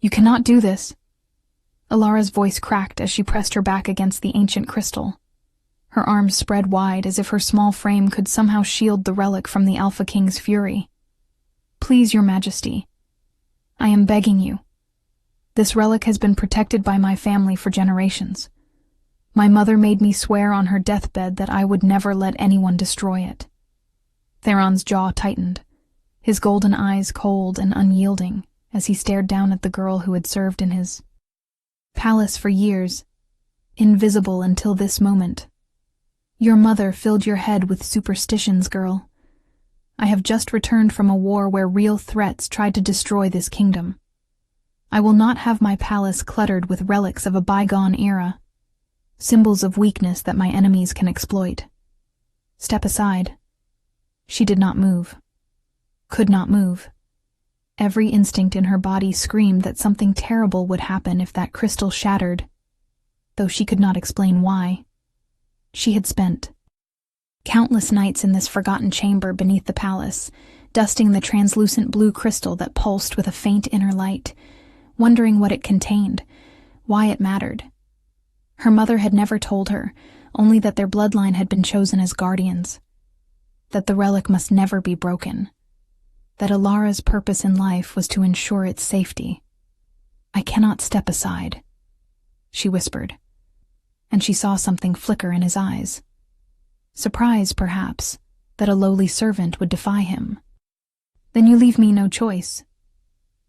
You cannot do this. Alara's voice cracked as she pressed her back against the ancient crystal. Her arms spread wide as if her small frame could somehow shield the relic from the Alpha King's fury. Please, Your Majesty. I am begging you. This relic has been protected by my family for generations. My mother made me swear on her deathbed that I would never let anyone destroy it. Theron's jaw tightened, his golden eyes cold and unyielding as he stared down at the girl who had served in his palace for years, invisible until this moment. Your mother filled your head with superstitions, girl. I have just returned from a war where real threats tried to destroy this kingdom. I will not have my palace cluttered with relics of a bygone era, symbols of weakness that my enemies can exploit. Step aside. She did not move. Could not move. Every instinct in her body screamed that something terrible would happen if that crystal shattered, though she could not explain why. She had spent countless nights in this forgotten chamber beneath the palace, dusting the translucent blue crystal that pulsed with a faint inner light, wondering what it contained, why it mattered. Her mother had never told her, only that their bloodline had been chosen as guardians, that the relic must never be broken, that Alara's purpose in life was to ensure its safety. I cannot step aside, she whispered, and she saw something flicker in his eyes. Surprise, perhaps, that a lowly servant would defy him. Then you leave me no choice.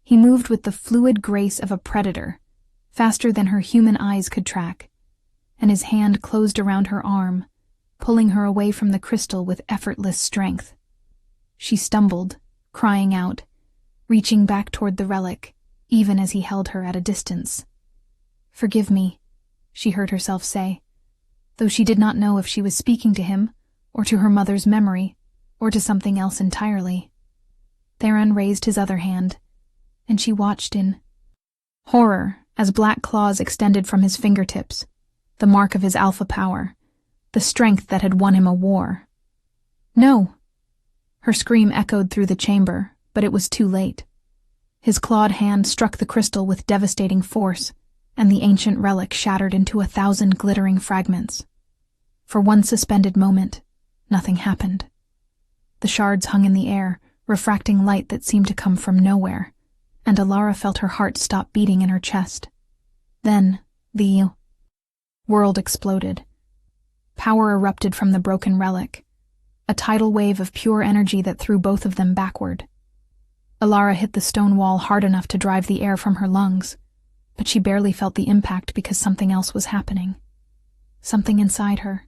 He moved with the fluid grace of a predator, faster than her human eyes could track, and his hand closed around her arm, pulling her away from the crystal with effortless strength. She stumbled, crying out, reaching back toward the relic, even as he held her at a distance. Forgive me, she heard herself say, though she did not know if she was speaking to him, or to her mother's memory, or to something else entirely. Theron raised his other hand, and she watched in horror as black claws extended from his fingertips, the mark of his alpha power, the strength that had won him a war. No! Her scream echoed through the chamber, but it was too late. His clawed hand struck the crystal with devastating force, and the ancient relic shattered into 1,000 glittering fragments. For one suspended moment, nothing happened. The shards hung in the air, refracting light that seemed to come from nowhere, and Alara felt her heart stop beating in her chest. Then, the world exploded. Power erupted from the broken relic, a tidal wave of pure energy that threw both of them backward. Alara hit the stone wall hard enough to drive the air from her lungs, but she barely felt the impact because something else was happening. Something inside her.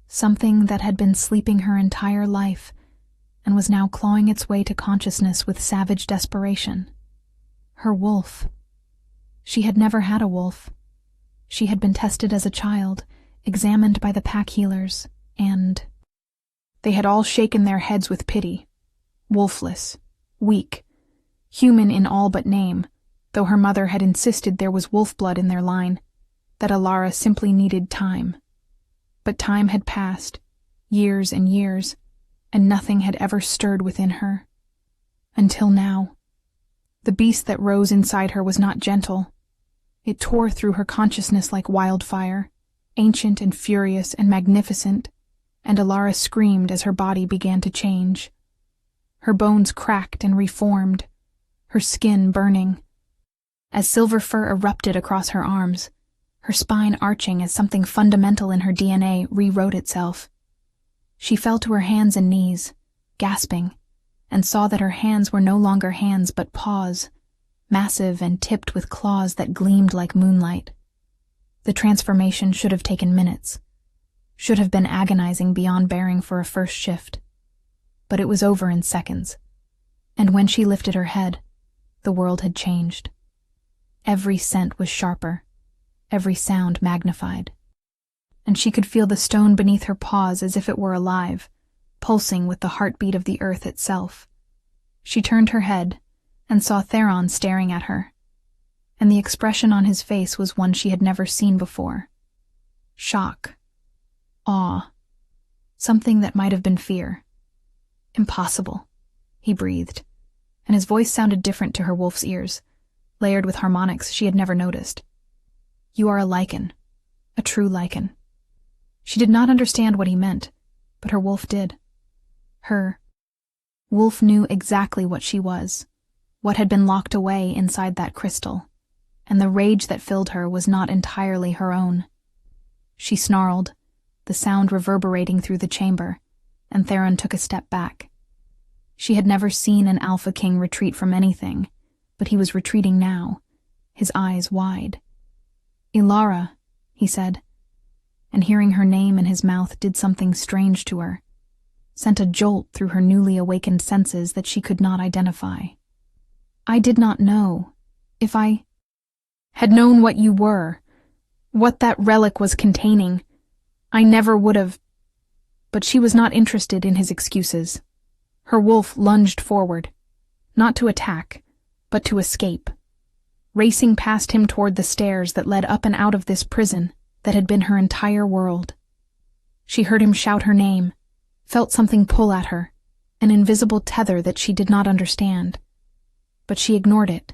Something that had been sleeping her entire life and was now clawing its way to consciousness with savage desperation. Her wolf. She had never had a wolf. She had been tested as a child, examined by the pack healers, and they had all shaken their heads with pity. Wolfless, weak, human in all but name, though her mother had insisted there was wolf blood in their line, that Alara simply needed time. But time had passed, years and years, and nothing had ever stirred within her. Until now. The beast that rose inside her was not gentle. It tore through her consciousness like wildfire, ancient and furious and magnificent, and Alara screamed as her body began to change. Her bones cracked and reformed, her skin burning. As silver fur erupted across her arms, her spine arching as something fundamental in her DNA rewrote itself. She fell to her hands and knees, gasping, and saw that her hands were no longer hands but paws, massive and tipped with claws that gleamed like moonlight. The transformation should have taken minutes, should have been agonizing beyond bearing for a first shift. But it was over in seconds, and when she lifted her head, the world had changed. Every scent was sharper, every sound magnified, and she could feel the stone beneath her paws as if it were alive, pulsing with the heartbeat of the earth itself. She turned her head and saw Theron staring at her, and the expression on his face was one she had never seen before. Shock. Awe. Something that might have been fear. Impossible, he breathed, and his voice sounded different to her wolf's ears, layered with harmonics she had never noticed. "You are a lichen, a true lichen." She did not understand what he meant, but her wolf did. Her wolf knew exactly what she was, what had been locked away inside that crystal, and the rage that filled her was not entirely her own. She snarled, the sound reverberating through the chamber, and Theron took a step back. She had never seen an Alpha King retreat from anything, but he was retreating now, his eyes wide. "Ilara," he said, and hearing her name in his mouth did something strange to her, sent a jolt through her newly awakened senses that she could not identify. "I did not know. If I had known what you were, what that relic was containing, I never would have—" But she was not interested in his excuses. Her wolf lunged forward, not to attack, but to escape, racing past him toward the stairs that led up and out of this prison that had been her entire world. She heard him shout her name, felt something pull at her, an invisible tether that she did not understand. But she ignored it.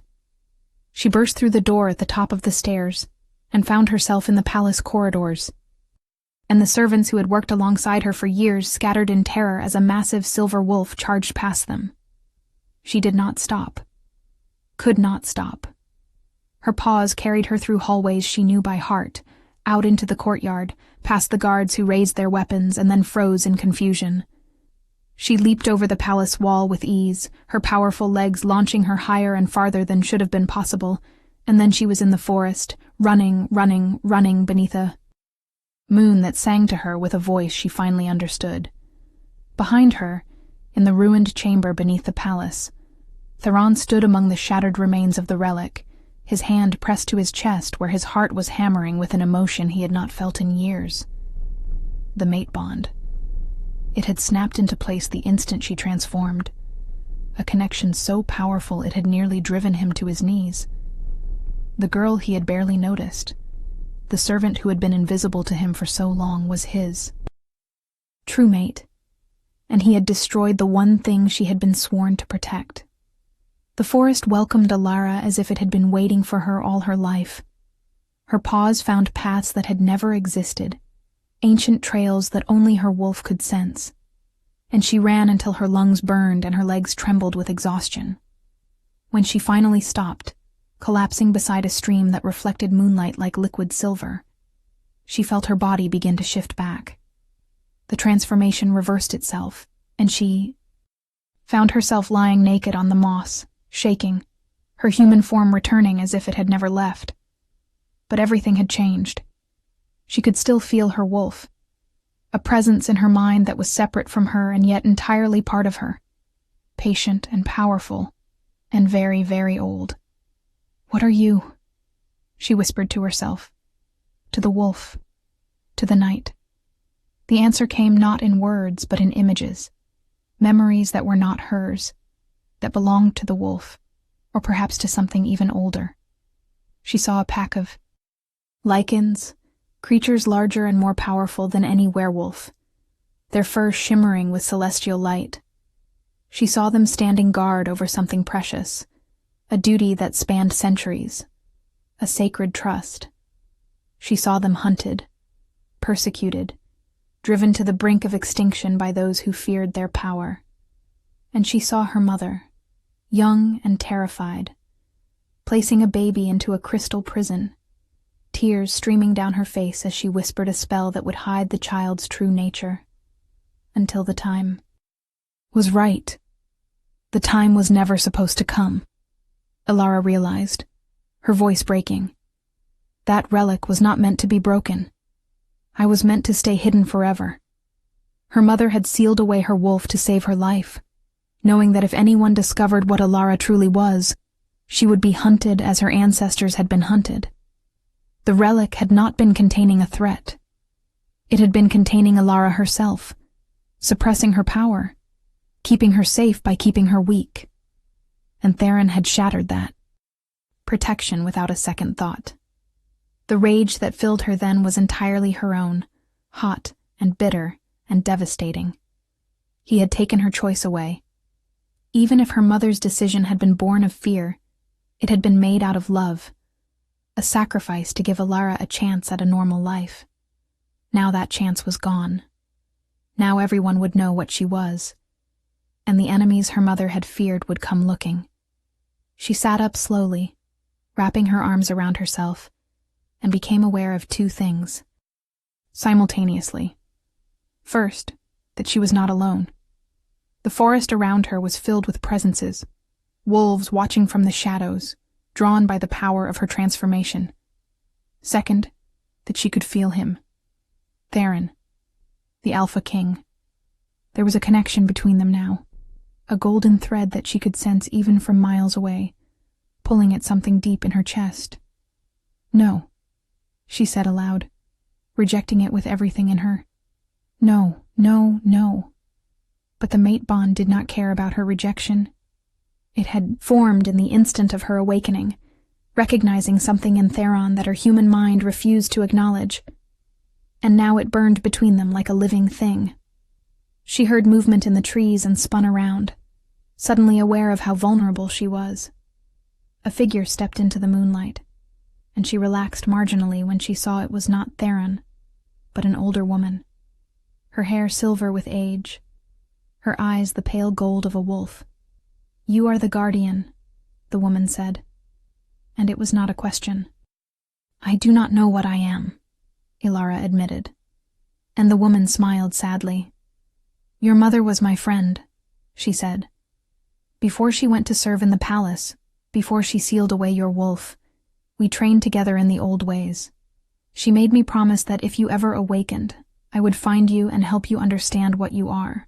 She burst through the door at the top of the stairs and found herself in the palace corridors, and the servants who had worked alongside her for years scattered in terror as a massive silver wolf charged past them. She did not stop. Could not stop. Her paws carried her through hallways she knew by heart, out into the courtyard, past the guards who raised their weapons and then froze in confusion. She leaped over the palace wall with ease, her powerful legs launching her higher and farther than should have been possible, and then she was in the forest, running beneath a moon that sang to her with a voice she finally understood. Behind her, in the ruined chamber beneath the palace, Theron stood among the shattered remains of the relic, his hand pressed to his chest where his heart was hammering with an emotion he had not felt in years. The mate bond. It had snapped into place the instant she transformed, a connection so powerful it had nearly driven him to his knees. The girl he had barely noticed, the servant who had been invisible to him for so long, was his true mate, and he had destroyed the one thing she had been sworn to protect. The forest welcomed Ilara as if it had been waiting for her all her life. Her paws found paths that had never existed, ancient trails that only her wolf could sense, and she ran until her lungs burned and her legs trembled with exhaustion. When she finally stopped, collapsing beside a stream that reflected moonlight like liquid silver, she felt her body begin to shift back. The transformation reversed itself, and she found herself lying naked on the moss, shaking, her human form returning as if it had never left. But everything had changed. She could still feel her wolf, a presence in her mind that was separate from her and yet entirely part of her, patient and powerful, and very, very old. "What are you?" she whispered to herself, to the wolf, to the night. The answer came not in words but in images, memories that were not hers, that belonged to the wolf, or perhaps to something even older. She saw a pack of lichens, creatures larger and more powerful than any werewolf, their fur shimmering with celestial light. She saw them standing guard over something precious, a duty that spanned centuries, a sacred trust. She saw them hunted, persecuted, driven to the brink of extinction by those who feared their power. And she saw her mother, young and terrified, placing a baby into a crystal prison, tears streaming down her face as she whispered a spell that would hide the child's true nature. Until the time was right. The time was never supposed to come, Ilara realized, her voice breaking. That relic was not meant to be broken. I was meant to stay hidden forever. Her mother had sealed away her wolf to save her life, knowing that if anyone discovered what Ilara truly was, she would be hunted as her ancestors had been hunted. The relic had not been containing a threat. It had been containing Ilara herself, suppressing her power, keeping her safe by keeping her weak. And Theron had shattered that. Protection without a second thought. The rage that filled her then was entirely her own, hot and bitter and devastating. He had taken her choice away. Even if her mother's decision had been born of fear, It had been made out of love, a sacrifice to give Alara a chance at a normal life. Now that chance was gone. Now everyone would know what she was, and the enemies her mother had feared would come looking. She sat up slowly, wrapping her arms around herself, and became aware of two things simultaneously. First, that she was not alone. The forest around her was filled with presences, wolves watching from the shadows, drawn by the power of her transformation. Second, that she could feel him. Theron, the Alpha King. There was a connection between them now, a golden thread that she could sense even from miles away, pulling at something deep in her chest. No, she said aloud, rejecting it with everything in her. No, no, no. But the mate bond did not care about her rejection. It had formed in the instant of her awakening, recognizing something in Theron that her human mind refused to acknowledge. And now it burned between them like a living thing. She heard movement in the trees and spun around, suddenly aware of how vulnerable she was. A figure stepped into the moonlight, and she relaxed marginally when she saw it was not Theron, but an older woman. Her hair silver with age, her eyes the pale gold of a wolf. "You are the guardian," the woman said, and it was not a question. "I do not know what I am," Alara admitted, and the woman smiled sadly. "Your mother was my friend," she said. "Before she went to serve in the palace, before she sealed away your wolf, we trained together in the old ways. She made me promise that if you ever awakened, I would find you and help you understand what you are."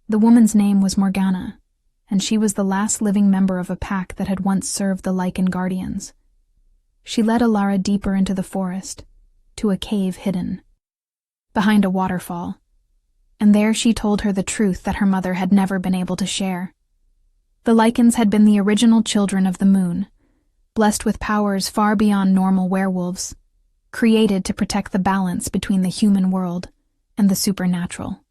The woman's name was Morgana, and she was the last living member of a pack that had once served the Lycan Guardians. She led Alara deeper into the forest, to a cave hidden behind a waterfall, and there she told her the truth that her mother had never been able to share. The Lycans had been the original children of the moon, blessed with powers far beyond normal werewolves, created to protect the balance between the human world and the supernatural.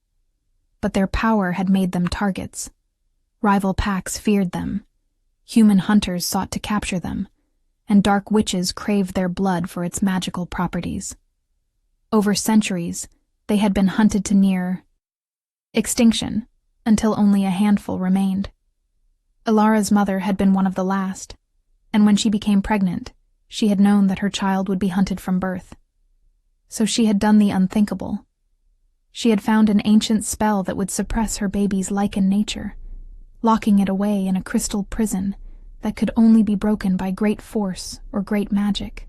But their power had made them targets. Rival packs feared them, human hunters sought to capture them, and dark witches craved their blood for its magical properties. Over centuries, they had been hunted to near extinction, until only a handful remained. Alara's mother had been one of the last, and when she became pregnant, she had known that her child would be hunted from birth. So she had done the unthinkable. She had found an ancient spell that would suppress her baby's Lycan nature, locking it away in a crystal prison that could only be broken by great force or great magic.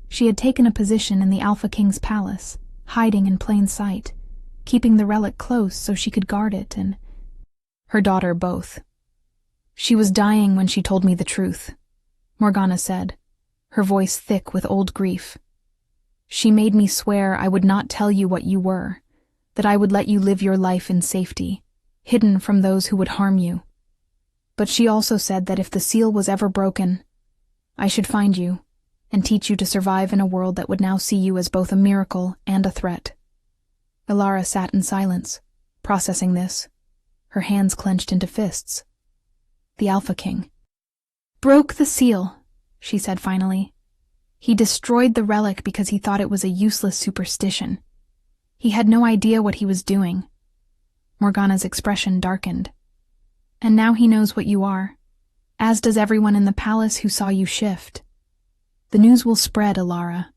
She had taken a position in the Alpha King's palace, hiding in plain sight, keeping the relic close so she could guard it and her daughter both. "She was dying when she told me the truth," Morgana said, her voice thick with old grief. "She made me swear I would not tell you what you were, that I would let you live your life in safety, hidden from those who would harm you. But she also said that if the seal was ever broken, I should find you and teach you to survive in a world that would now see you as both a miracle and a threat." Alara sat in silence, processing this, her hands clenched into fists. The Alpha King broke the seal, she said finally. He destroyed the relic because he thought it was a useless superstition. He had no idea what he was doing. Morgana's expression darkened. "And now he knows what you are, as does everyone in the palace who saw you shift. The news will spread, Alara.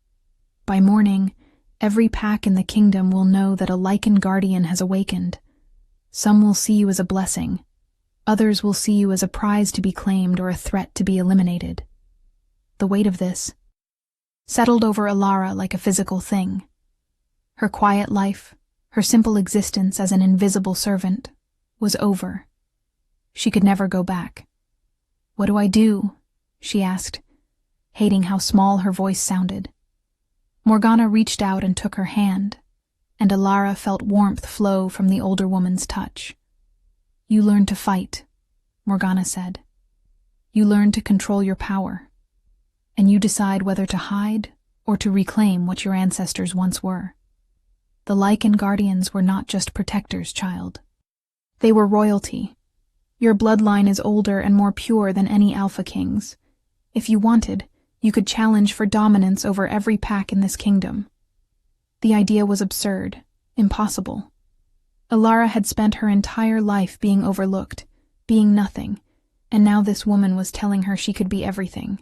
By morning, every pack in the kingdom will know that a Lycan guardian has awakened. Some will see you as a blessing. Others will see you as a prize to be claimed or a threat to be eliminated." The weight of this settled over Alara like a physical thing. Her quiet life, her simple existence as an invisible servant, was over. She could never go back. "What do I do?" she asked, hating how small her voice sounded. Morgana reached out and took her hand, and Alara felt warmth flow from the older woman's touch. "You learn to fight," Morgana said. "You learn to control your power, and you decide whether to hide or to reclaim what your ancestors once were. The Lycan Guardians were not just protectors, child. They were royalty, Your bloodline is older and more pure than any Alpha King's. If you wanted, you could challenge for dominance over every pack in this kingdom. The idea was absurd, impossible. Alara had spent her entire life being overlooked, being nothing, and now this woman was telling her she could be everything.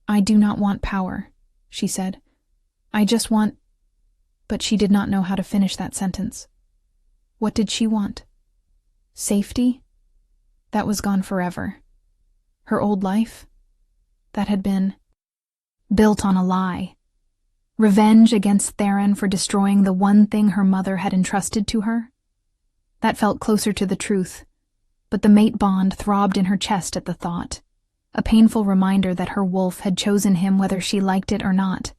"I do not want power," she said. "I just want—" But she did not know how to finish that sentence. What did she want? Safety? That was gone forever. Her old life? That had been built on a lie. Revenge against Theron for destroying the one thing her mother had entrusted to her? That felt closer to the truth, but the mate bond throbbed in her chest at the thought, a painful reminder that her wolf had chosen him whether she liked it or not.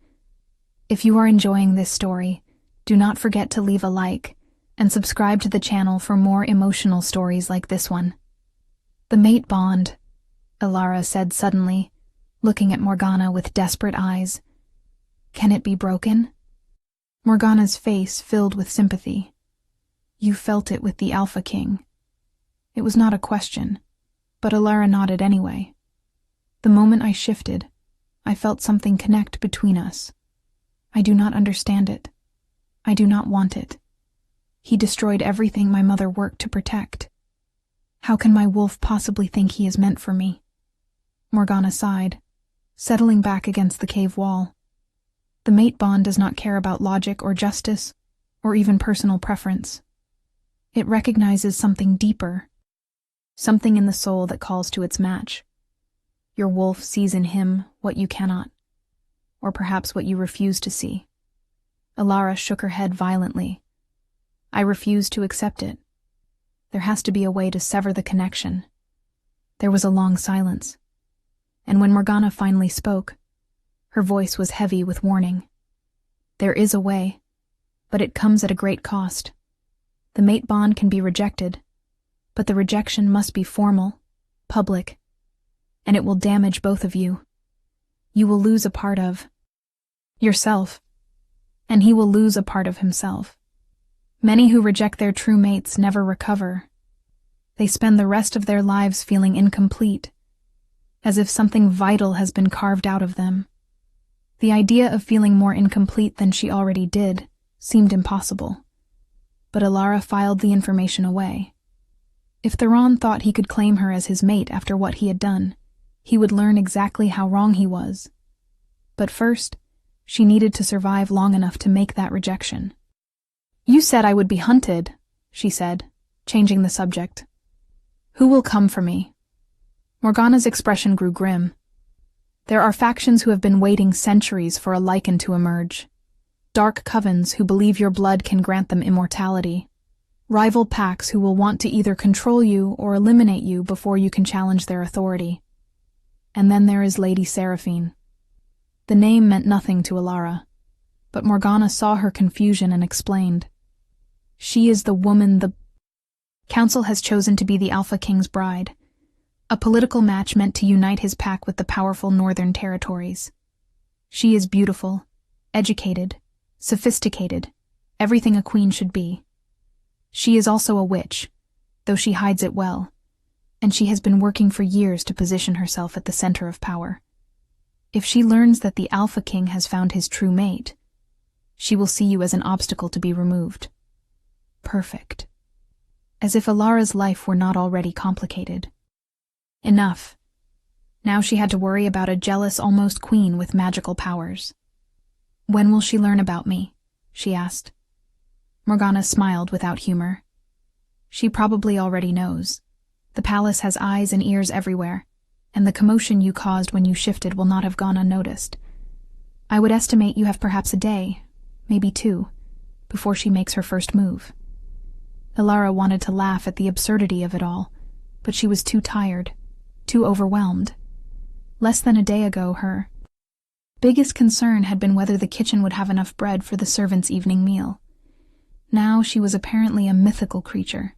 If you are enjoying this story, do not forget to leave a like and subscribe to the channel for more emotional stories like this one. "The mate bond," Alara said suddenly, looking at Morgana with desperate eyes. "Can it be broken?" Morgana's face filled with sympathy. "You felt it with the Alpha King." It was not a question, but Alara nodded anyway. "The moment I shifted, I felt something connect between us. I do not understand it. I do not want it. He destroyed everything my mother worked to protect. How can my wolf possibly think he is meant for me?" Morgana sighed, settling back against the cave wall. The mate bond does not care about logic or justice, or even personal preference. It recognizes something deeper, something in the soul that calls to its match. Your wolf sees in him what you cannot, or perhaps what you refuse to see. Alara shook her head violently. "I refuse to accept it. There has to be a way to sever the connection." There was a long silence, and when Morgana finally spoke, her voice was heavy with warning. "There is a way, but it comes at a great cost. The mate bond can be rejected, but the rejection must be formal, public, and it will damage both of you. You will lose a part of yourself, and he will lose a part of himself. Many who reject their true mates never recover. They spend the rest of their lives feeling incomplete, as if something vital has been carved out of them. The idea of feeling more incomplete than she already did seemed impossible, but Alara filed the information away. If Theron thought he could claim her as his mate after what he had done, he would learn exactly how wrong he was. But first, she needed to survive long enough to make that rejection. "You said I would be hunted," she said, changing the subject. "Who will come for me?" Morgana's expression grew grim. "There are factions who have been waiting centuries for a lichen to emerge. Dark covens who believe your blood can grant them immortality. Rival packs who will want to either control you or eliminate you before you can challenge their authority. And then there is Lady Seraphine." The name meant nothing to Alara, but Morgana saw her confusion and explained. "She is the woman the Council has chosen to be the Alpha King's bride, a political match meant to unite his pack with the powerful northern territories. She is beautiful, educated, sophisticated, everything a queen should be. She is also a witch, though she hides it well, and she has been working for years to position herself at the center of power. If she learns that the Alpha King has found his true mate, she will see you as an obstacle to be removed." Perfect. As if Alara's life were not already complicated. Enough. Now she had to worry about a jealous almost queen with magical powers. "When will she learn about me?" she asked. Morgana smiled without humor. "She probably already knows. The palace has eyes and ears everywhere, and the commotion you caused when you shifted will not have gone unnoticed. I would estimate you have perhaps a day, maybe 2, before she makes her first move." Alara wanted to laugh at the absurdity of it all, but she was too tired, too overwhelmed. Less than a day ago, her biggest concern had been whether the kitchen would have enough bread for the servants' evening meal. Now she was apparently a mythical creature,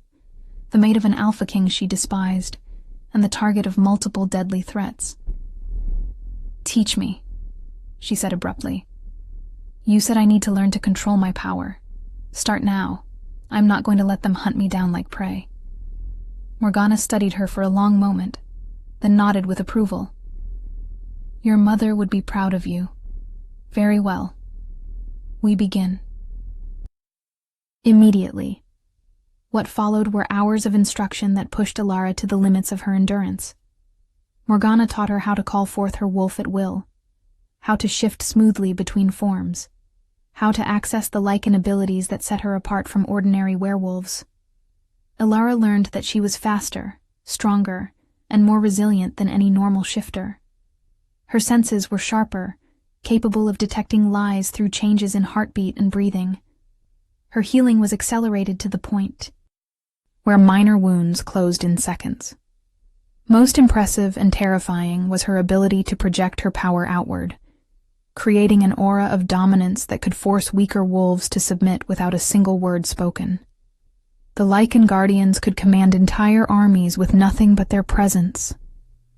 the mate of an Alpha King she despised, and the target of multiple deadly threats. "Teach me," she said abruptly. "You said I need to learn to control my power. Start now. I'm not going to let them hunt me down like prey." Morgana studied her for a long moment, then nodded with approval. Your mother would be proud of you. Very well. We begin. Immediately. What followed were hours of instruction that pushed Alara to the limits of her endurance. Morgana taught her how to call forth her wolf at will, how to shift smoothly between forms, how to access the lichen abilities that set her apart from ordinary werewolves. Alara learned that she was faster, stronger, and more resilient than any normal shifter. Her senses were sharper, capable of detecting lies through changes in heartbeat and breathing. Her healing was accelerated to the point where minor wounds closed in seconds. Most impressive and terrifying was her ability to project her power outward, creating an aura of dominance that could force weaker wolves to submit without a single word spoken. The Lycan Guardians could command entire armies with nothing but their presence,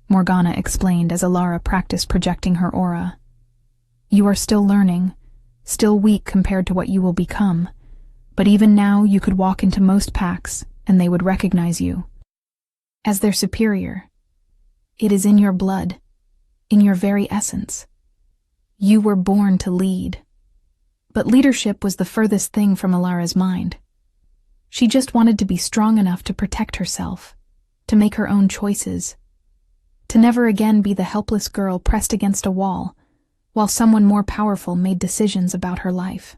Morgana explained as Alara practiced projecting her aura. You are still learning, still weak compared to what you will become, but even now you could walk into most packs and they would recognize you as their superior. It is in your blood, in your very essence. You were born to lead. But leadership was the furthest thing from Alara's mind. She just wanted to be strong enough to protect herself, to make her own choices, to never again be the helpless girl pressed against a wall, while someone more powerful made decisions about her life.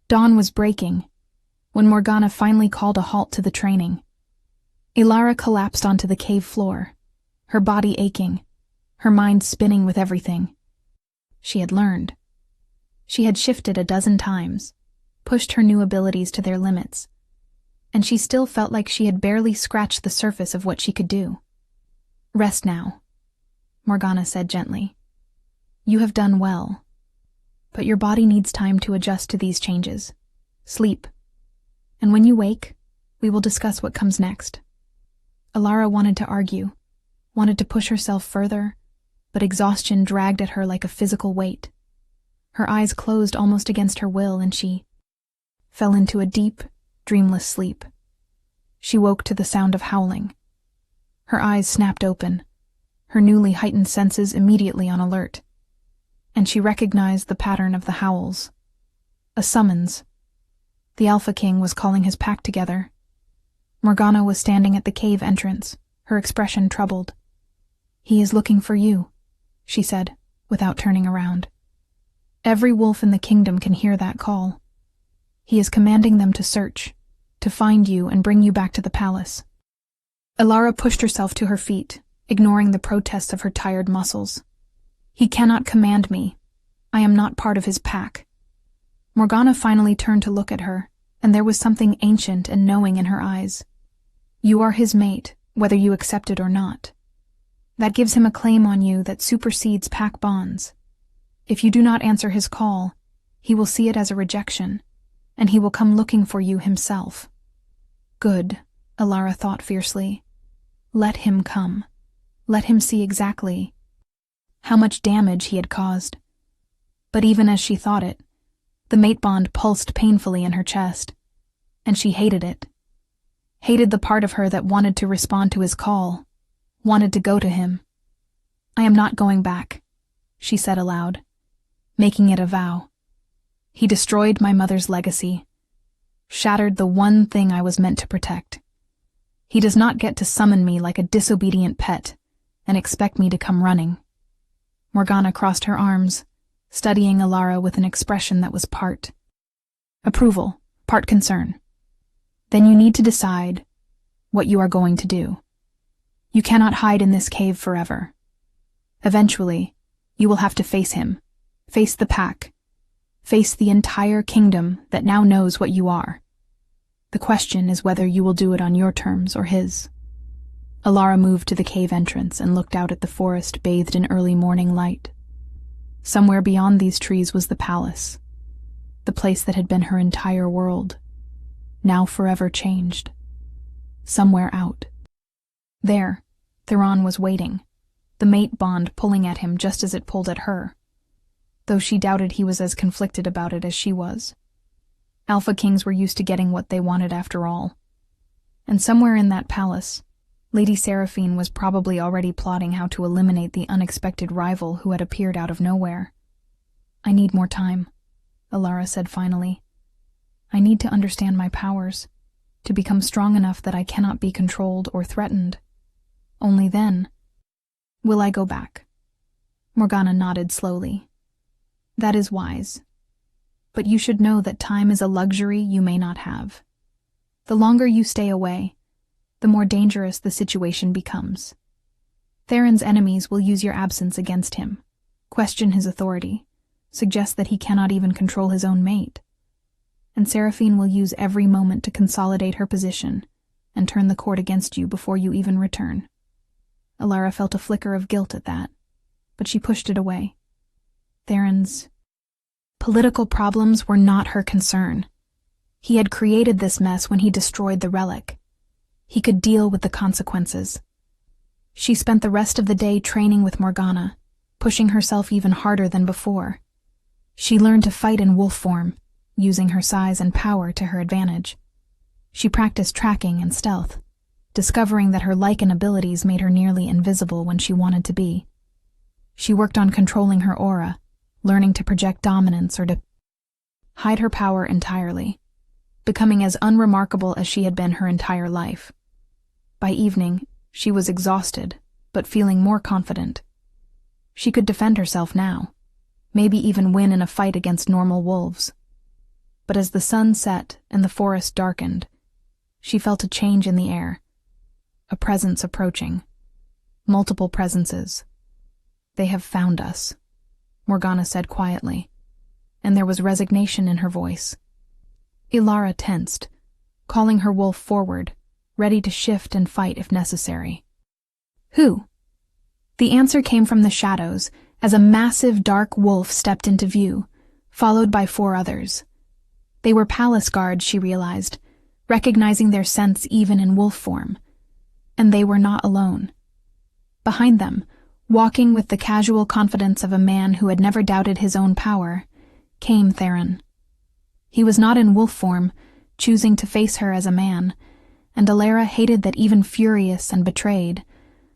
Dawn was breaking when Morgana finally called a halt to the training. Alara collapsed onto the cave floor, her body aching, her mind spinning with everything she had learned. She had shifted a dozen times, pushed her new abilities to their limits, and she still felt like she had barely scratched the surface of what she could do. Rest now, Morgana said gently. You have done well, but your body needs time to adjust to these changes. Sleep, and when you wake, we will discuss what comes next. Alara wanted to argue, wanted to push herself further, but exhaustion dragged at her like a physical weight. Her eyes closed almost against her will, and she fell into a deep, dreamless sleep. She woke to the sound of howling. Her eyes snapped open, her newly heightened senses immediately on alert, and she recognized the pattern of the howls. A summons. The Alpha King was calling his pack together. Morgana was standing at the cave entrance, her expression troubled. He is looking for you, she said, without turning around. Every wolf in the kingdom can hear that call. He is commanding them to search, to find you and bring you back to the palace. Alara pushed herself to her feet, ignoring the protests of her tired muscles. He cannot command me. I am not part of his pack. Morgana finally turned to look at her, and there was something ancient and knowing in her eyes. You are his mate, whether you accept it or not. That gives him a claim on you that supersedes pack bonds. If you do not answer his call, he will see it as a rejection, and he will come looking for you himself. Good, Alara thought fiercely. Let him come. Let him see exactly how much damage he had caused. But even as she thought it, the mate bond pulsed painfully in her chest, and she hated it. Hated the part of her that wanted to respond to his call, wanted to go to him. I am not going back, she said aloud, making it a vow. He destroyed my mother's legacy, shattered the one thing I was meant to protect. He does not get to summon me like a disobedient pet and expect me to come running. Morgana crossed her arms, studying Alara with an expression that was part approval, part concern. Then you need to decide what you are going to do. You cannot hide in this cave forever. Eventually, you will have to face him, face the pack, face the entire kingdom that now knows what you are. The question is whether you will do it on your terms or his. Alara moved to the cave entrance and looked out at the forest bathed in early morning light. Somewhere beyond these trees was the palace, the place that had been her entire world, now forever changed. Somewhere out. There, Theron was waiting, the mate bond pulling at him just as it pulled at her, though she doubted he was as conflicted about it as she was. Alpha Kings were used to getting what they wanted after all. And somewhere in that palace, Lady Seraphine was probably already plotting how to eliminate the unexpected rival who had appeared out of nowhere. "I need more time," Alara said finally. "I need to understand my powers, to become strong enough that I cannot be controlled or threatened. Only then will I go back." Morgana nodded slowly. "That is wise. But you should know that time is a luxury you may not have. The longer you stay away, the more dangerous the situation becomes. Theron's enemies will use your absence against him, question his authority, suggest that he cannot even control his own mate. And Seraphine will use every moment to consolidate her position and turn the court against you before you even return." Alara felt a flicker of guilt at that, but she pushed it away. Theron's political problems were not her concern. He had created this mess when he destroyed the relic. He could deal with the consequences. She spent the rest of the day training with Morgana, pushing herself even harder than before. She learned to fight in wolf form, using her size and power to her advantage. She practiced tracking and stealth, discovering that her lichen abilities made her nearly invisible when she wanted to be. She worked on controlling her aura, learning to project dominance or to hide her power entirely, becoming as unremarkable as she had been her entire life. By evening, she was exhausted, but feeling more confident. She could defend herself now, maybe even win in a fight against normal wolves. But as the sun set and the forest darkened, she felt a change in the air, a presence approaching. Multiple presences. "They have found us," Morgana said quietly, and there was resignation in her voice. Alara tensed, calling her wolf forward, ready to shift and fight if necessary. "Who?" The answer came from the shadows as a massive dark wolf stepped into view, followed by 4 others. They were palace guards, she realized, recognizing their scents even in wolf form. And they were not alone. Behind them, walking with the casual confidence of a man who had never doubted his own power, came Theron. He was not in wolf form, choosing to face her as a man, and Alara hated that even furious and betrayed,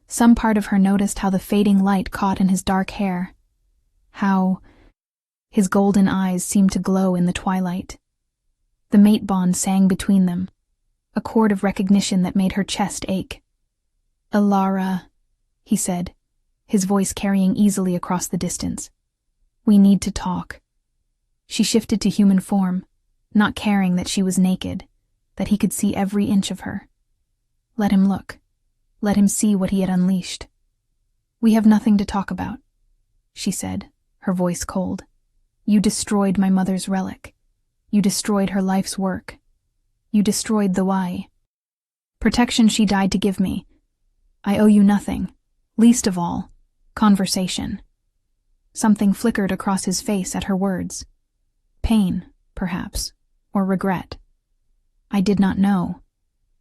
some part of her noticed how the fading light caught in his dark hair, how his golden eyes seemed to glow in the twilight. The mate bond sang between them, a chord of recognition that made her chest ache. "Alara," he said, his voice carrying easily across the distance. "We need to talk." She shifted to human form, not caring that she was naked, that he could see every inch of her. Let him look. Let him see what he had unleashed. "We have nothing to talk about," she said, her voice cold. "You destroyed my mother's relic. You destroyed her life's work. You destroyed the why. Protection she died to give me. I owe you nothing, least of all, conversation." Something flickered across his face at her words. Pain, perhaps, or regret. "I did not know,"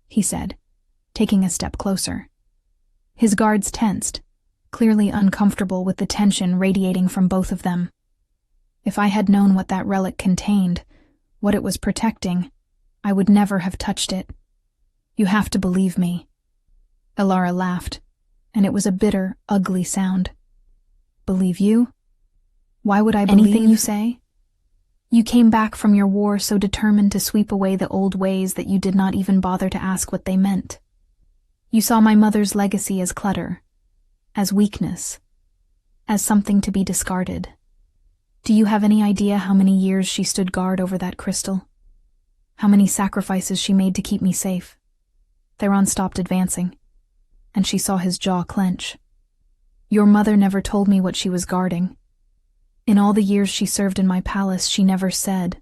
he said, taking a step closer. His guards tensed, clearly uncomfortable with the tension radiating from both of them. "If I had known what that relic contained, what it was protecting, I would never have touched it. You have to believe me." Alara laughed, and it was a bitter, ugly sound. "Believe you? Why would I believe anything you say? You came back from your war so determined to sweep away the old ways that you did not even bother to ask what they meant. You saw my mother's legacy as clutter, as weakness, as something to be discarded. Do you have any idea how many years she stood guard over that crystal? How many sacrifices she made to keep me safe?" Theron stopped advancing, and she saw his jaw clench. "Your mother never told me what she was guarding. In all the years she served in my palace, she never said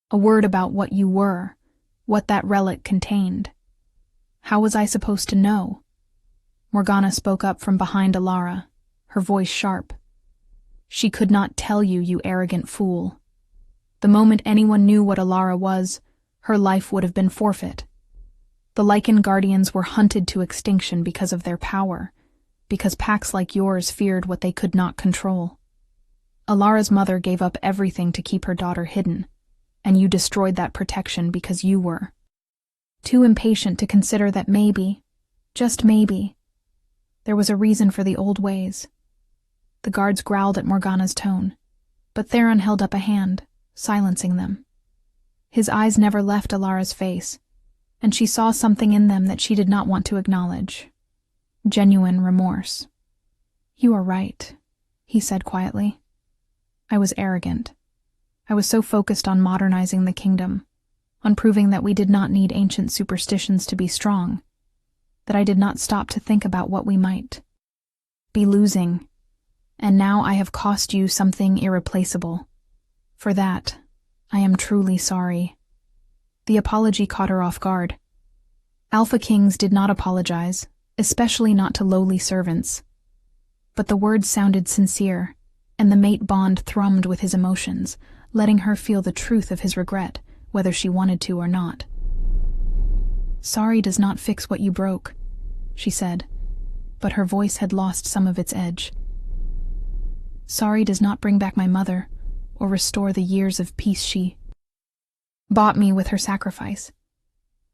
a word about what you were, what that relic contained. How was I supposed to know?" Morgana spoke up from behind Alara, her voice sharp. "She could not tell you, you arrogant fool. The moment anyone knew what Alara was, her life would have been forfeit. The Lichen Guardians were hunted to extinction because of their power, because packs like yours feared what they could not control. Alara's mother gave up everything to keep her daughter hidden, and you destroyed that protection because you were too impatient to consider that maybe, Just maybe. There was a reason for the old ways. The guards growled at Morgana's tone, but Theron held up a hand, silencing them. His eyes never left Alara's face, and she saw something in them that she did not want to acknowledge. Genuine remorse. "You are right," he said quietly. "I was arrogant. I was so focused on modernizing the kingdom, on proving that we did not need ancient superstitions to be strong, that I did not stop to think about what we might be losing, and now I have cost you something irreplaceable. For that, I am truly sorry." The apology caught her off guard. Alpha Kings did not apologize, especially not to lowly servants. But the words sounded sincere, and the mate bond thrummed with his emotions, letting her feel the truth of his regret, whether she wanted to or not. "Sorry does not fix what you broke," she said, but her voice had lost some of its edge. "Sorry does not bring back my mother, or restore the years of peace she bought me with her sacrifice.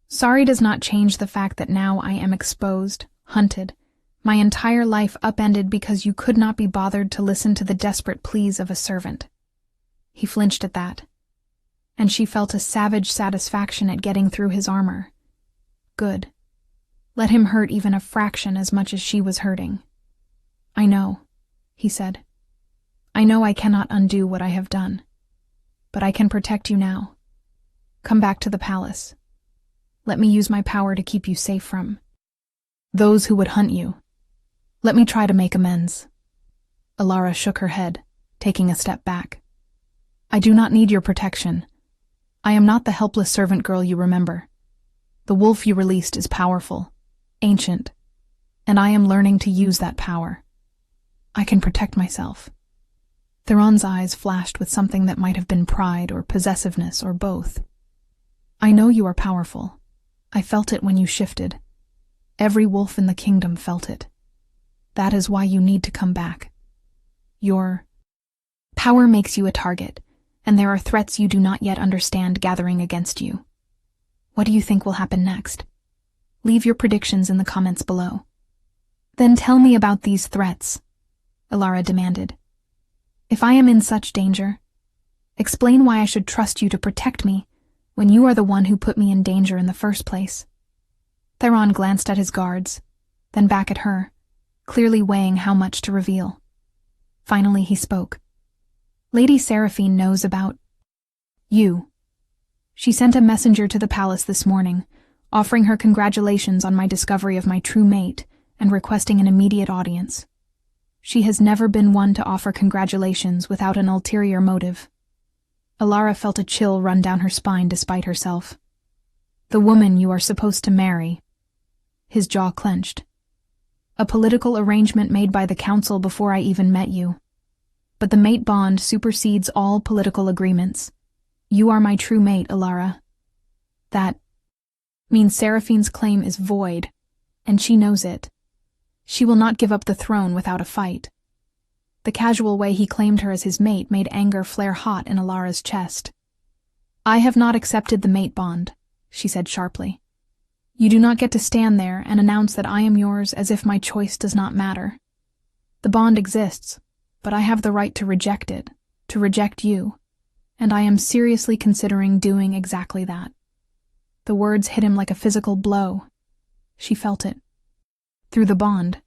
Sorry does not change the fact that now I am exposed, hunted, my entire life upended because you could not be bothered to listen to the desperate pleas of a servant." He flinched at that, and she felt a savage satisfaction at getting through his armor. Good. Let him hurt even a fraction as much as she was hurting. "I know," he said. "I know I cannot undo what I have done, but I can protect you now. Come back to the palace. Let me use my power to keep you safe from those who would hunt you. Let me try to make amends." Alara shook her head, taking a step back. "I do not need your protection. I am not the helpless servant girl you remember. The wolf you released is powerful, ancient, and I am learning to use that power. I can protect myself." Theron's eyes flashed with something that might have been pride or possessiveness or both. "I know you are powerful. I felt it when you shifted. Every wolf in the kingdom felt it. That is why you need to come back. Your power makes you a target, and there are threats you do not yet understand gathering against you. What do you think will happen next? Leave your predictions in the comments below." "Then tell me about these threats," Alara demanded. "If I am in such danger, explain why I should trust you to protect me when you are the one who put me in danger in the first place." Theron glanced at his guards, then back at her, clearly weighing how much to reveal. Finally he spoke. "Lady Seraphine knows about you. She sent a messenger to the palace this morning, offering her congratulations on my discovery of my true mate and requesting an immediate audience. She has never been one to offer congratulations without an ulterior motive." Alara felt a chill run down her spine despite herself. "The woman you are supposed to marry." His jaw clenched. "A political arrangement made by the council before I even met you. But the mate bond supersedes all political agreements. You are my true mate, Alara. That means Seraphine's claim is void, and she knows it. She will not give up the throne without a fight." The casual way he claimed her as his mate made anger flare hot in Alara's chest. "I have not accepted the mate bond," she said sharply. "You do not get to stand there and announce that I am yours as if my choice does not matter. The bond exists, but I have the right to reject it, to reject you, and I am seriously considering doing exactly that." The words hit him like a physical blow. She felt it. Through the bond,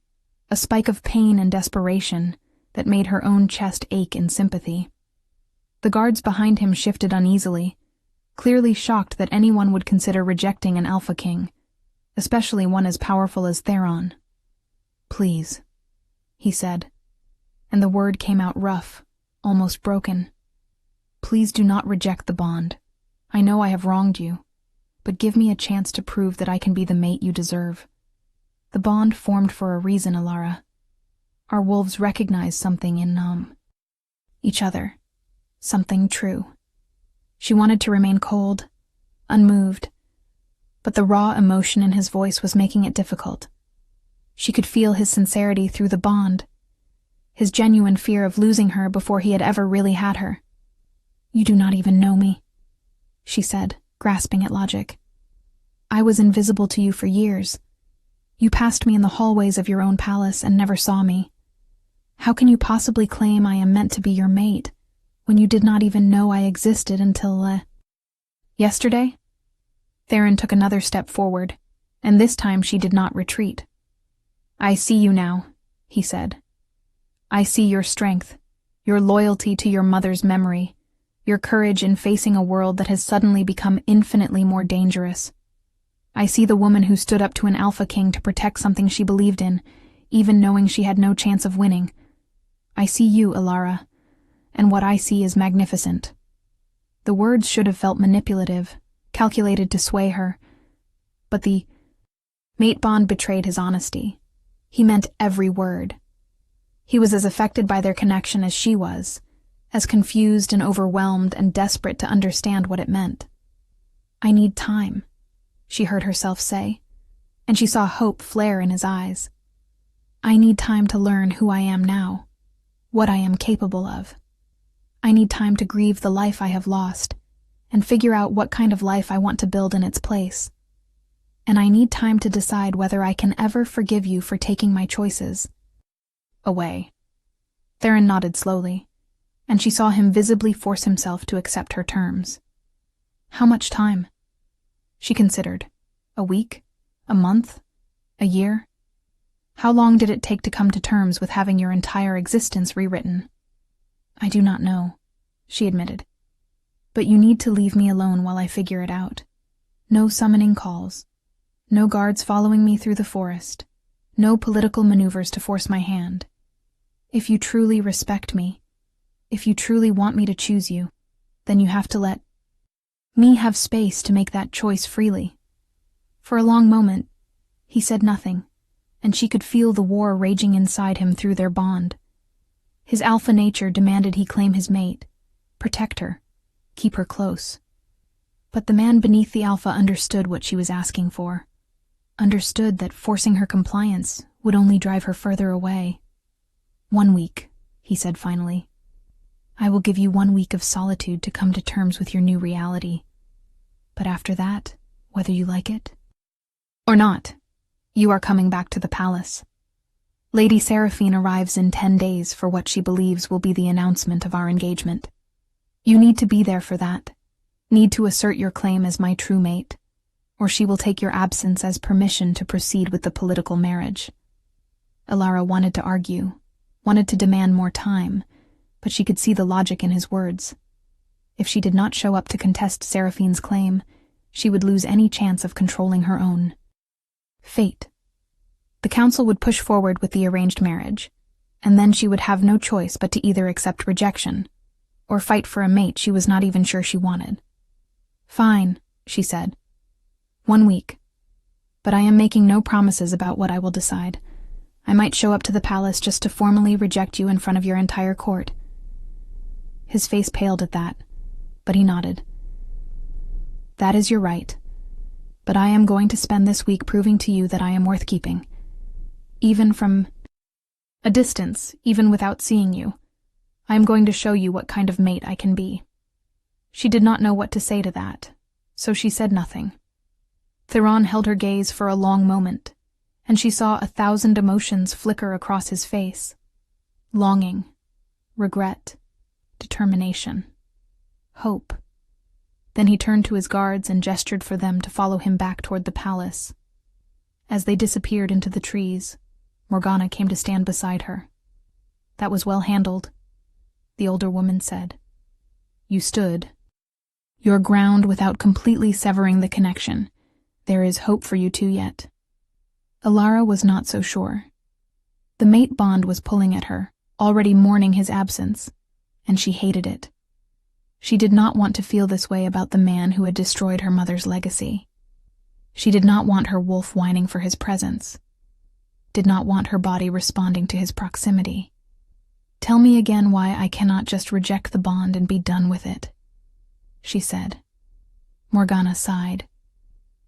a spike of pain and desperation that made her own chest ache in sympathy. The guards behind him shifted uneasily, clearly shocked that anyone would consider rejecting an Alpha King, especially one as powerful as Theron. "Please," he said, and the word came out rough, almost broken. "Please do not reject the bond. I know I have wronged you, but give me a chance to prove that I can be the mate you deserve. The bond formed for a reason, Alara. Our wolves recognize something in, each other. Something true." She wanted to remain cold, unmoved, but the raw emotion in his voice was making it difficult. She could feel his sincerity through the bond, his genuine fear of losing her before he had ever really had her. "You do not even know me," she said, grasping at logic. "I was invisible to you for years. You passed me in the hallways of your own palace and never saw me. How can you possibly claim I am meant to be your mate, when you did not even know I existed until, yesterday? Theron took another step forward, and this time she did not retreat. I see you now, he said. I see your strength, your loyalty to your mother's memory, your courage in facing a world that has suddenly become infinitely more dangerous. I see the woman who stood up to an Alpha King to protect something she believed in, even knowing she had no chance of winning. I see you, Alara, and what I see is magnificent. The words should have felt manipulative, calculated to sway her, but the mate bond betrayed his honesty. He meant every word. He was as affected by their connection as she was, as confused and overwhelmed and desperate to understand what it meant. I need time, she heard herself say, and she saw hope flare in his eyes. I need time to learn who I am now, what I am capable of. I need time to grieve the life I have lost, and figure out what kind of life I want to build in its place. And I need time to decide whether I can ever forgive you for taking my choices away. Theron nodded slowly, and she saw him visibly force himself to accept her terms. How much time? She considered. A week? A month? A year? How long did it take to come to terms with having your entire existence rewritten? I do not know, she admitted. But you need to leave me alone while I figure it out. No summoning calls. No guards following me through the forest. No political maneuvers to force my hand. If you truly respect me, if you truly want me to choose you, then you have to let me have space to make that choice freely. For a long moment, he said nothing, and she could feel the war raging inside him through their bond. His alpha nature demanded he claim his mate, protect her, keep her close. But the man beneath the alpha understood what she was asking for, understood that forcing her compliance would only drive her further away. 1 week, he said finally. I will give you 1 week of solitude to come to terms with your new reality. But after that, whether you like it or not, you are coming back to the palace. Lady Seraphine arrives in 10 days for what she believes will be the announcement of our engagement. You need to be there for that, need to assert your claim as my true mate, or she will take your absence as permission to proceed with the political marriage. Alara wanted to argue, wanted to demand more time, but she could see the logic in his words. If she did not show up to contest Seraphine's claim, she would lose any chance of controlling her own fate. The council would push forward with the arranged marriage, and then she would have no choice but to either accept rejection or fight for a mate she was not even sure she wanted. Fine, she said. 1 week. But I am making no promises about what I will decide. I might show up to the palace just to formally reject you in front of your entire court. His face paled at that, but he nodded. That is your right. But I am going to spend this week proving to you that I am worth keeping. Even from a distance, even without seeing you, I am going to show you what kind of mate I can be. She did not know what to say to that, so she said nothing. Theron held her gaze for a long moment, and she saw 1,000 emotions flicker across his face. Longing, regret, determination, hope. Then he turned to his guards and gestured for them to follow him back toward the palace. As they disappeared into the trees, Morgana came to stand beside her. That was well handled, the older woman said. You stood your ground without completely severing the connection. There is hope for you two yet. Alara was not so sure. The mate bond was pulling at her, already mourning his absence, and she hated it. She did not want to feel this way about the man who had destroyed her mother's legacy. She did not want her wolf whining for his presence, did not want her body responding to his proximity. Tell me again why I cannot just reject the bond and be done with it, she said. Morgana sighed.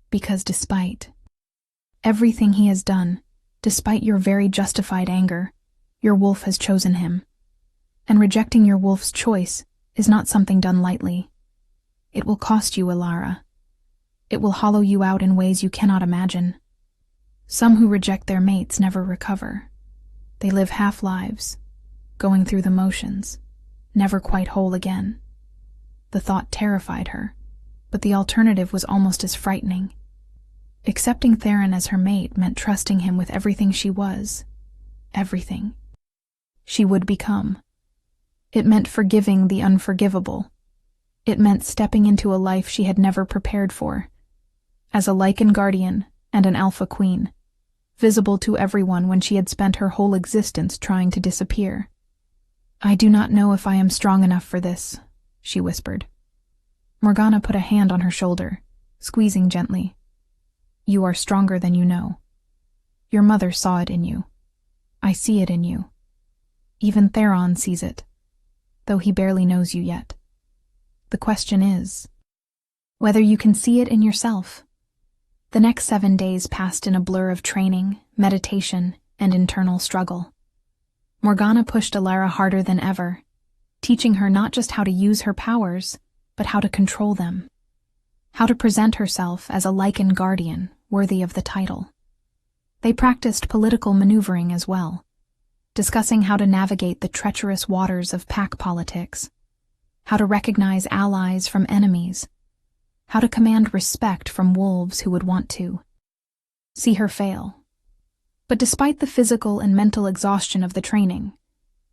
Because despite everything he has done, despite your very justified anger, your wolf has chosen him. And rejecting your wolf's choice is not something done lightly. It will cost you, Alara. It will hollow you out in ways you cannot imagine. Some who reject their mates never recover. They live half-lives, going through the motions, never quite whole again. The thought terrified her, but the alternative was almost as frightening. Accepting Theron as her mate meant trusting him with everything she was, everything she would become. It meant forgiving the unforgivable. It meant stepping into a life she had never prepared for, as a Lycan guardian and an Alpha Queen, visible to everyone when she had spent her whole existence trying to disappear. "I do not know if I am strong enough for this," she whispered. Morgana put a hand on her shoulder, squeezing gently. "You are stronger than you know. Your mother saw it in you. I see it in you. Even Theron sees it, though he barely knows you yet. The question is whether you can see it in yourself." The next 7 days passed in a blur of training, meditation, and internal struggle. Morgana pushed Alara harder than ever, teaching her not just how to use her powers, but how to control them. How to present herself as a Lycan guardian worthy of the title. They practiced political maneuvering as well, discussing how to navigate the treacherous waters of pack politics, how to recognize allies from enemies, how to command respect from wolves who would want to see her fail. But despite the physical and mental exhaustion of the training,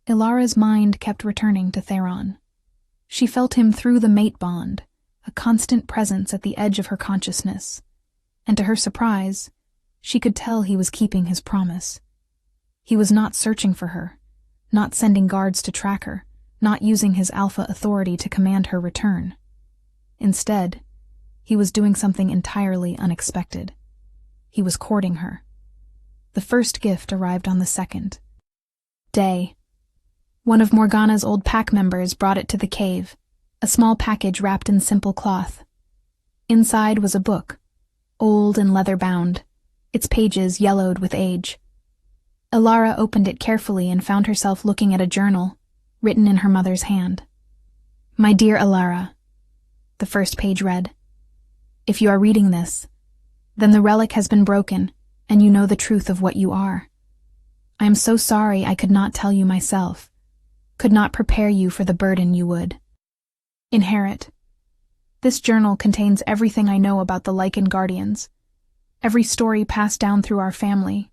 Ilara's mind kept returning to Theron. She felt him through the mate bond, a constant presence at the edge of her consciousness, and to her surprise, she could tell he was keeping his promise. He was not searching for her, not sending guards to track her, not using his alpha authority to command her return. Instead, he was doing something entirely unexpected. He was courting her. The first gift arrived on the second day. One of Morgana's old pack members brought it to the cave, a small package wrapped in simple cloth. Inside was a book, old and leather-bound, its pages yellowed with age. Ilara opened it carefully and found herself looking at a journal, written in her mother's hand. "My dear Ilara," the first page read, "if you are reading this, then the relic has been broken, and you know the truth of what you are. I am so sorry I could not tell you myself, could not prepare you for the burden you would inherit. This journal contains everything I know about the Lycan Guardians, every story passed down through our family,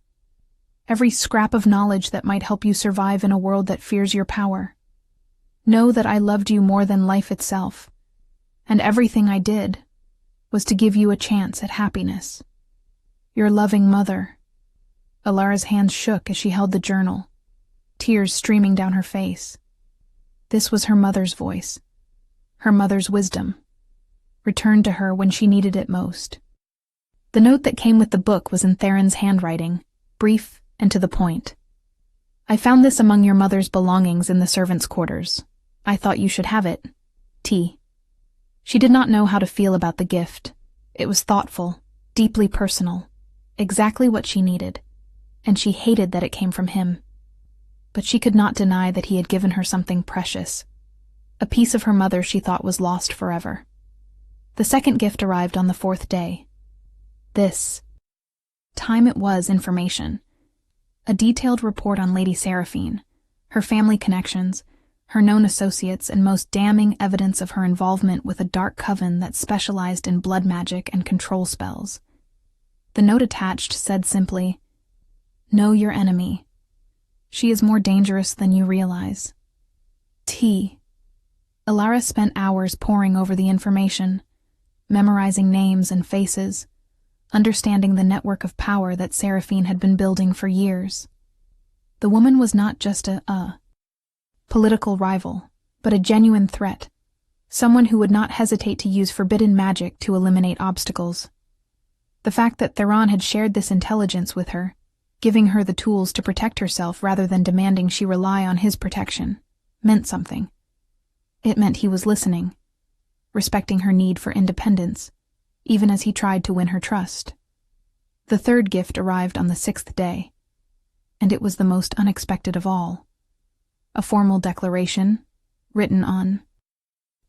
every scrap of knowledge that might help you survive in a world that fears your power. Know that I loved you more than life itself, and everything I did was to give you a chance at happiness. Your loving mother." Ilara's hands shook as she held the journal, tears streaming down her face. This was her mother's voice, her mother's wisdom, returned to her when she needed it most. The note that came with the book was in Theron's handwriting, brief and to the point. "I found this among your mother's belongings in the servants' quarters. I thought you should have it. T." She did not know how to feel about the gift. It was thoughtful, deeply personal, exactly what she needed, and she hated that it came from him. But she could not deny that he had given her something precious, a piece of her mother she thought was lost forever. The second gift arrived on the 4th day. This time it was information. A detailed report on Lady Seraphine, her family connections, her known associates, and most damning evidence of her involvement with a dark coven that specialized in blood magic and control spells. The note attached said simply, "Know your enemy. She is more dangerous than you realize. T." Ilara spent hours poring over the information, memorizing names and faces, understanding the network of power that Seraphine had been building for years. The woman was not just a political rival, but a genuine threat, someone who would not hesitate to use forbidden magic to eliminate obstacles. The fact that Theron had shared this intelligence with her, giving her the tools to protect herself rather than demanding she rely on his protection, meant something. It meant he was listening, respecting her need for independence, even as he tried to win her trust. The third gift arrived on the 6th day, and it was the most unexpected of all. A formal declaration, written on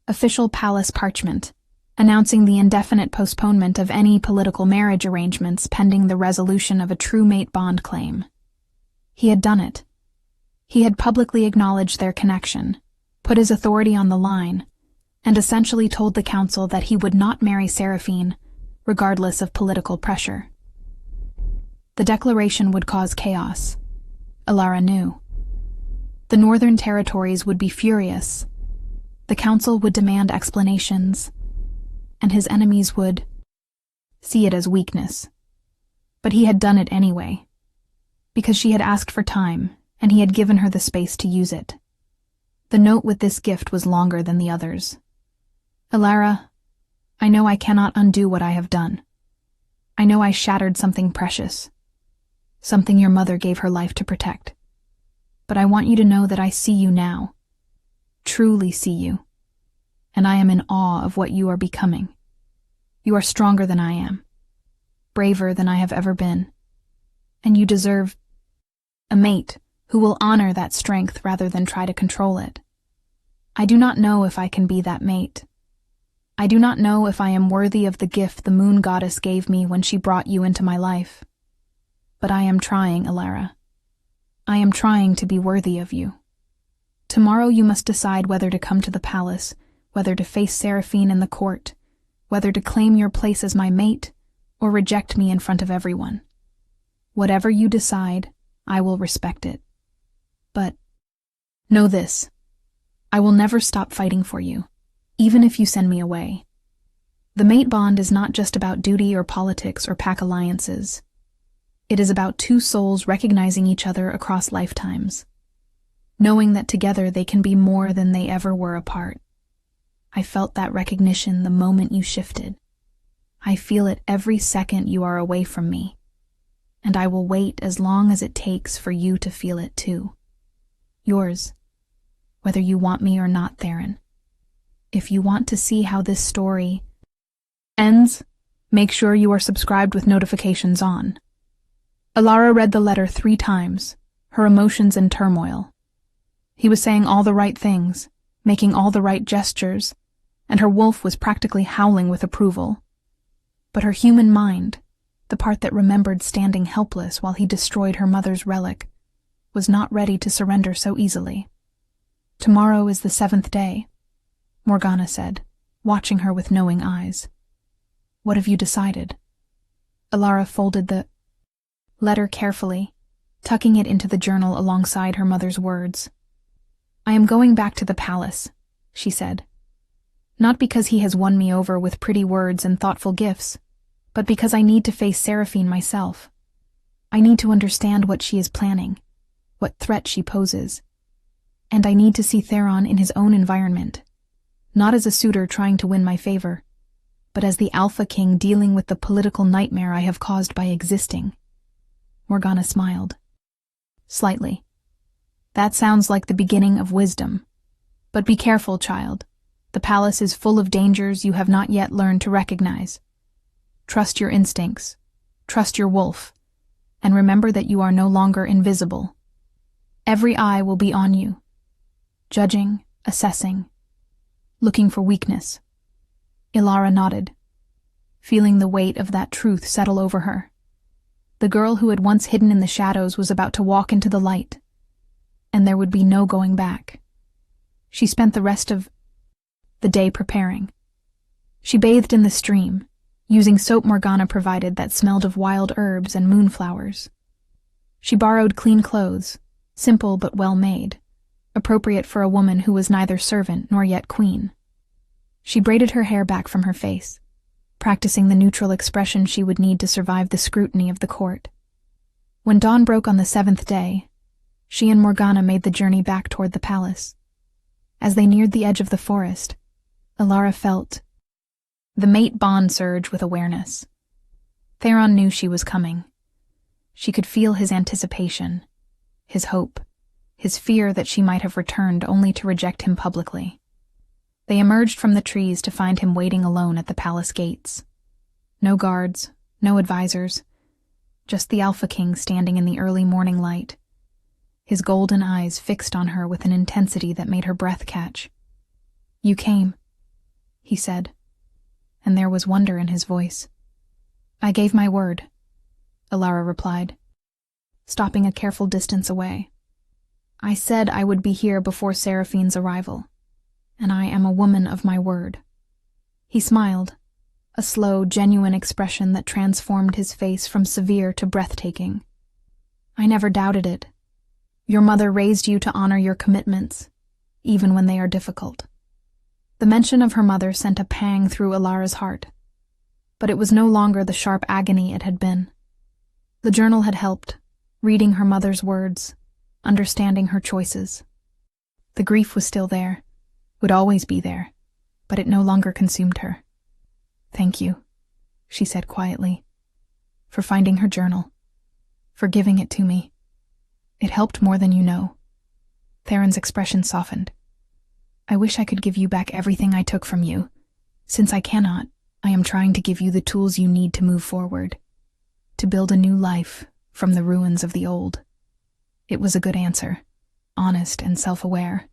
official palace parchment, announcing the indefinite postponement of any political marriage arrangements pending the resolution of a true mate bond claim. He had done it. He had publicly acknowledged their connection, put his authority on the line, and essentially told the council that he would not marry Seraphine, regardless of political pressure. The declaration would cause chaos. Alara knew. The Northern Territories would be furious. The council would demand explanations, and his enemies would see it as weakness. But he had done it anyway, because she had asked for time, and he had given her the space to use it. The note with this gift was longer than the others. Alara, I know I cannot undo what I have done. I know I shattered something precious, something your mother gave her life to protect. But I want you to know that I see you now, truly see you, and I am in awe of what you are becoming. You are stronger than I am, braver than I have ever been, and you deserve a mate who will honor that strength rather than try to control it. I do not know if I can be that mate. I do not know if I am worthy of the gift the moon goddess gave me when she brought you into my life. But I am trying, Alara. I am trying to be worthy of you. Tomorrow you must decide whether to come to the palace, whether to face Seraphine in the court, whether to claim your place as my mate, or reject me in front of everyone. Whatever you decide, I will respect it. But know this, I will never stop fighting for you, even if you send me away. The mate bond is not just about duty or politics or pack alliances. It is about two souls recognizing each other across lifetimes, knowing that together they can be more than they ever were apart. I felt that recognition the moment you shifted. I feel it every second you are away from me, and I will wait as long as it takes for you to feel it too. Yours, whether you want me or not, Theron. If you want to see how this story ends, make sure you are subscribed with notifications on. Alara read the letter 3 times, her emotions in turmoil. He was saying all the right things, making all the right gestures, and her wolf was practically howling with approval. But her human mind, the part that remembered standing helpless while he destroyed her mother's relic, was not ready to surrender so easily. Tomorrow is the 7th day, Morgana said, watching her with knowing eyes. What have you decided? Alara folded the letter carefully, tucking it into the journal alongside her mother's words. I am going back to the palace, she said. Not because he has won me over with pretty words and thoughtful gifts, but because I need to face Seraphine myself. I need to understand what she is planning, what threat she poses. And I need to see Theron in his own environment, not as a suitor trying to win my favor, but as the Alpha King dealing with the political nightmare I have caused by existing. Morgana smiled. Slightly. That sounds like the beginning of wisdom. But be careful, child. The palace is full of dangers you have not yet learned to recognize. Trust your instincts. Trust your wolf. And remember that you are no longer invisible. Every eye will be on you, judging, assessing, looking for weakness. Alara nodded, feeling the weight of that truth settle over her. The girl who had once hidden in the shadows was about to walk into the light, and there would be no going back. She spent the rest of the day preparing. She bathed in the stream, using soap Morgana provided that smelled of wild herbs and moonflowers. She borrowed clean clothes, simple but well-made, appropriate for a woman who was neither servant nor yet queen. She braided her hair back from her face, practicing the neutral expression she would need to survive the scrutiny of the court. When dawn broke on the 7th day, she and Morgana made the journey back toward the palace. As they neared the edge of the forest, Alara felt the mate bond surge with awareness. Theron knew she was coming. She could feel his anticipation, his hope, his fear that she might have returned only to reject him publicly. They emerged from the trees to find him waiting alone at the palace gates. No guards, no advisors, just the Alpha King standing in the early morning light, his golden eyes fixed on her with an intensity that made her breath catch. You came, he said. and there was wonder in his voice. "I gave my word," Alara replied, stopping a careful distance away. "I said I would be here before Seraphine's arrival, and I am a woman of my word." He smiled, a slow, genuine expression that transformed his face from severe to breathtaking. "I never doubted it. Your mother raised you to honor your commitments, even when they are difficult." The mention of her mother sent a pang through Alara's heart, but it was no longer the sharp agony it had been. The journal had helped, reading her mother's words, understanding her choices. The grief was still there, would always be there, but it no longer consumed her. "Thank you," she said quietly, "for finding her journal, for giving it to me. It helped more than you know." Theron's expression softened. "I wish I could give you back everything I took from you. Since I cannot, I am trying to give you the tools you need to move forward, to build a new life from the ruins of the old." It was a good answer, honest and self-aware.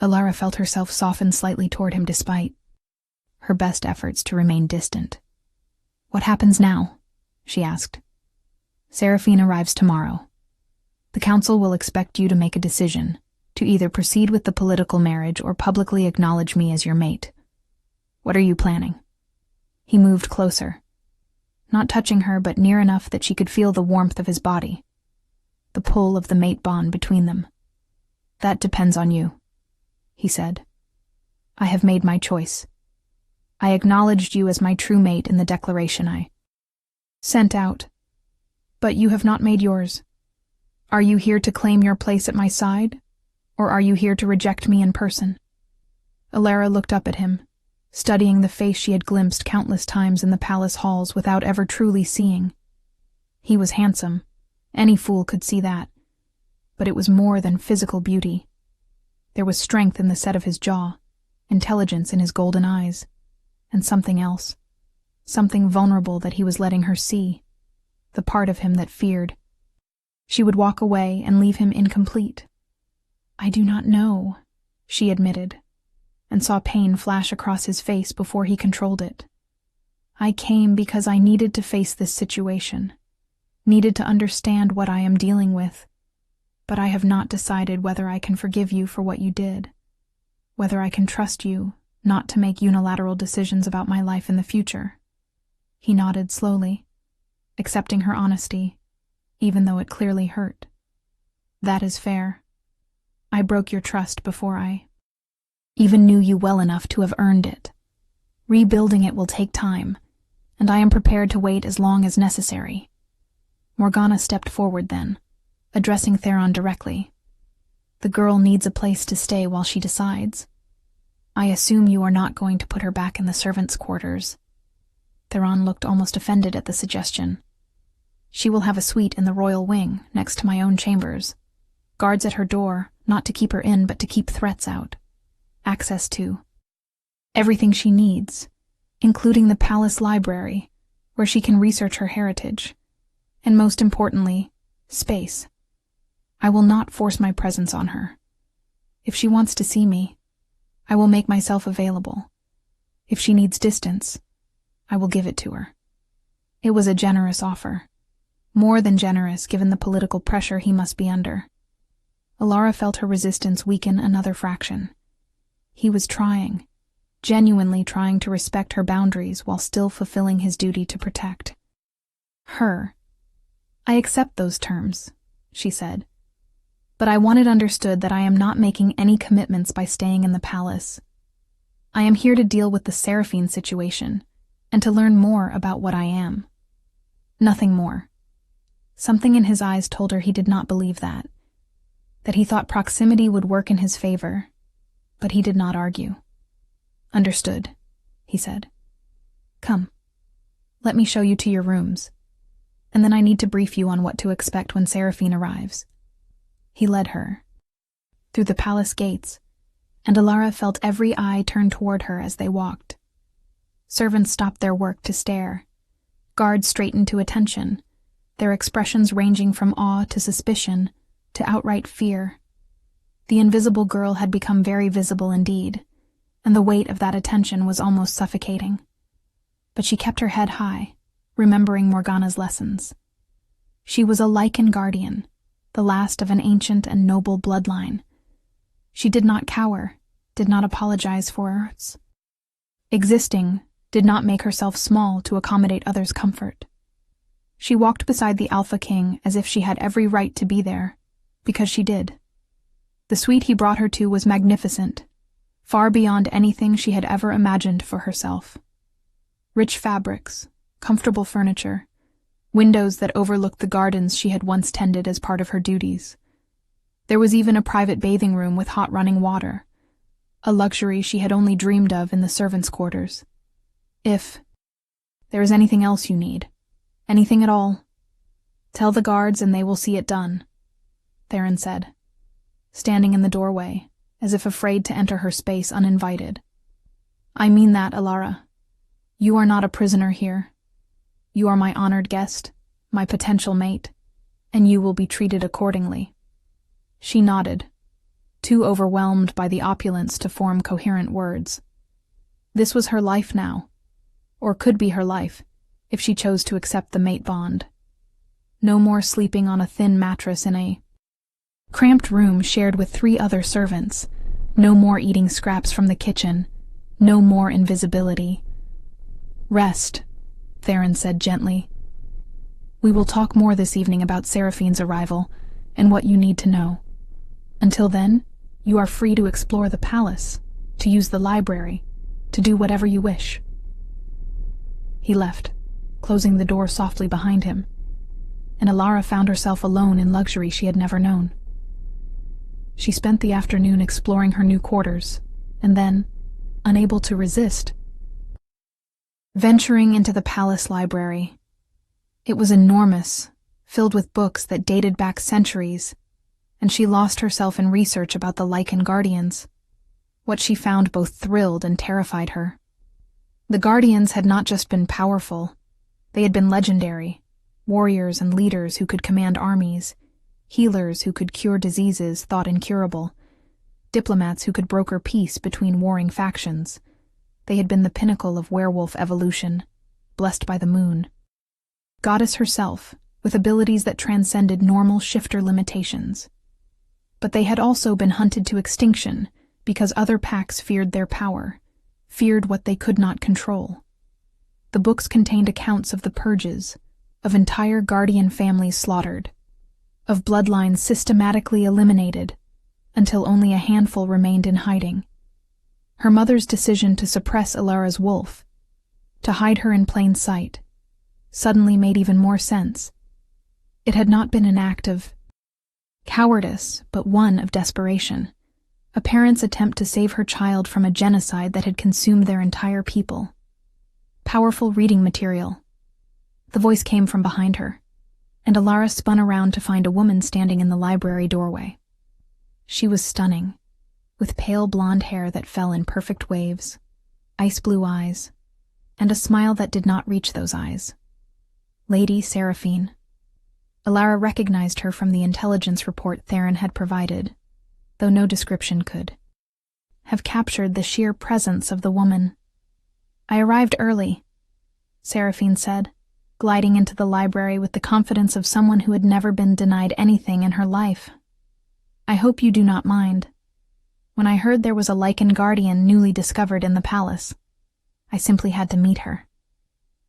Alara felt herself soften slightly toward him despite her best efforts to remain distant. "What happens now?" she asked. "Seraphine arrives tomorrow. The council will expect you to make a decision, to either proceed with the political marriage or publicly acknowledge me as your mate. What are you planning?" He moved closer, not touching her but near enough that she could feel the warmth of his body, the pull of the mate bond between them. "That depends on you," he said. "I have made my choice. I acknowledged you as my true mate in the declaration I sent out. But you have not made yours. Are you here to claim your place at my side, or are you here to reject me in person?" Alara looked up at him, studying the face she had glimpsed countless times in the palace halls without ever truly seeing. He was handsome. Any fool could see that. But it was more than physical beauty. There was strength in the set of his jaw, intelligence in his golden eyes, and something else, something vulnerable that he was letting her see, the part of him that feared. She would walk away and leave him incomplete. "I do not know," she admitted, and saw pain flash across his face before he controlled it. "I came because I needed to face this situation, needed to understand what I am dealing with, but I have not decided whether I can forgive you for what you did, whether I can trust you not to make unilateral decisions about my life in the future." He nodded slowly, accepting her honesty, even though it clearly hurt. "That is fair. I broke your trust before I even knew you well enough to have earned it. Rebuilding it will take time, and I am prepared to wait as long as necessary." Morgana stepped forward then, addressing Theron directly. "The girl needs a place to stay while she decides. I assume you are not going to put her back in the servants' quarters." Theron looked almost offended at the suggestion. "She will have a suite in the royal wing, next to my own chambers. Guards at her door, not to keep her in but to keep threats out. Access to everything she needs, including the palace library, where she can research her heritage. And most importantly, space. I will not force my presence on her. If she wants to see me, I will make myself available. If she needs distance, I will give it to her." It was a generous offer. More than generous given the political pressure he must be under. Alara felt her resistance weaken another fraction. He was trying, genuinely trying to respect her boundaries while still fulfilling his duty to protect her. "I accept those terms," she said. "But I want it understood that I am not making any commitments by staying in the palace. I am here to deal with the Seraphine situation and to learn more about what I am. Nothing more." Something in his eyes told her he did not believe that he thought proximity would work in his favor, but he did not argue. "Understood," he said. "Come. Let me show you to your rooms, and then I need to brief you on what to expect when Seraphine arrives." He led her through the palace gates, and Alara felt every eye turn toward her as they walked. Servants stopped their work to stare. Guards straightened to attention, their expressions ranging from awe to suspicion to outright fear. The invisible girl had become very visible indeed, and the weight of that attention was almost suffocating. but she kept her head high, remembering Morgana's lessons. She was a Lycan guardian, the last of an ancient and noble bloodline. She did not cower, did not apologize for hers. Existing did not make herself small to accommodate others' comfort. She walked beside the Alpha King as if she had every right to be there, because she did. The suite he brought her to was magnificent, far beyond anything she had ever imagined for herself. Rich fabrics, comfortable furniture, windows that overlooked the gardens she had once tended as part of her duties. There was even a private bathing room with hot running water, a luxury she had only dreamed of in the servants' quarters. If there is anything else you need, anything at all, tell the guards and they will see it done, Theron said, standing in the doorway, as if afraid to enter her space uninvited. I mean that, Alara. You are not a prisoner here. You are my honored guest, my potential mate, and you will be treated accordingly. She nodded, too overwhelmed by the opulence to form coherent words. This was her life now, or could be her life, if she chose to accept the mate bond. No more sleeping on a thin mattress in a cramped room shared with 3 other servants. No more eating scraps from the kitchen. No more invisibility. Rest, Theron said gently. We will talk more this evening about Seraphine's arrival and what you need to know. Until then, you are free to explore the palace, to use the library, to do whatever you wish. He left, closing the door softly behind him, and Alara found herself alone in luxury she had never known. She spent the afternoon exploring her new quarters, and then, unable to resist, venturing into the palace library. It was enormous, filled with books that dated back centuries, and she lost herself in research about the Lycan Guardians. What she found both thrilled and terrified her. The Guardians had not just been powerful, they had been legendary, warriors and leaders who could command armies, healers who could cure diseases thought incurable, diplomats who could broker peace between warring factions. They had been the pinnacle of werewolf evolution, blessed by the moon. Goddess herself, with abilities that transcended normal shifter limitations. But they had also been hunted to extinction because other packs feared their power, feared what they could not control. The books contained accounts of the purges, of entire guardian families slaughtered, of bloodlines systematically eliminated, until only a handful remained in hiding. Her mother's decision to suppress Alara's wolf, to hide her in plain sight, suddenly made even more sense. It had not been an act of cowardice, but one of desperation. A parent's attempt to save her child from a genocide that had consumed their entire people. Powerful reading material. The voice came from behind her, and Alara spun around to find a woman standing in the library doorway. She was stunning, with pale blonde hair that fell in perfect waves, ice blue eyes, and a smile that did not reach those eyes. Lady Seraphine. Alara recognized her from the intelligence report Theron had provided, though no description could have captured the sheer presence of the woman. I arrived early, Seraphine said, gliding into the library with the confidence of someone who had never been denied anything in her life. I hope you do not mind. When I heard there was a Lycan guardian newly discovered in the palace, I simply had to meet her.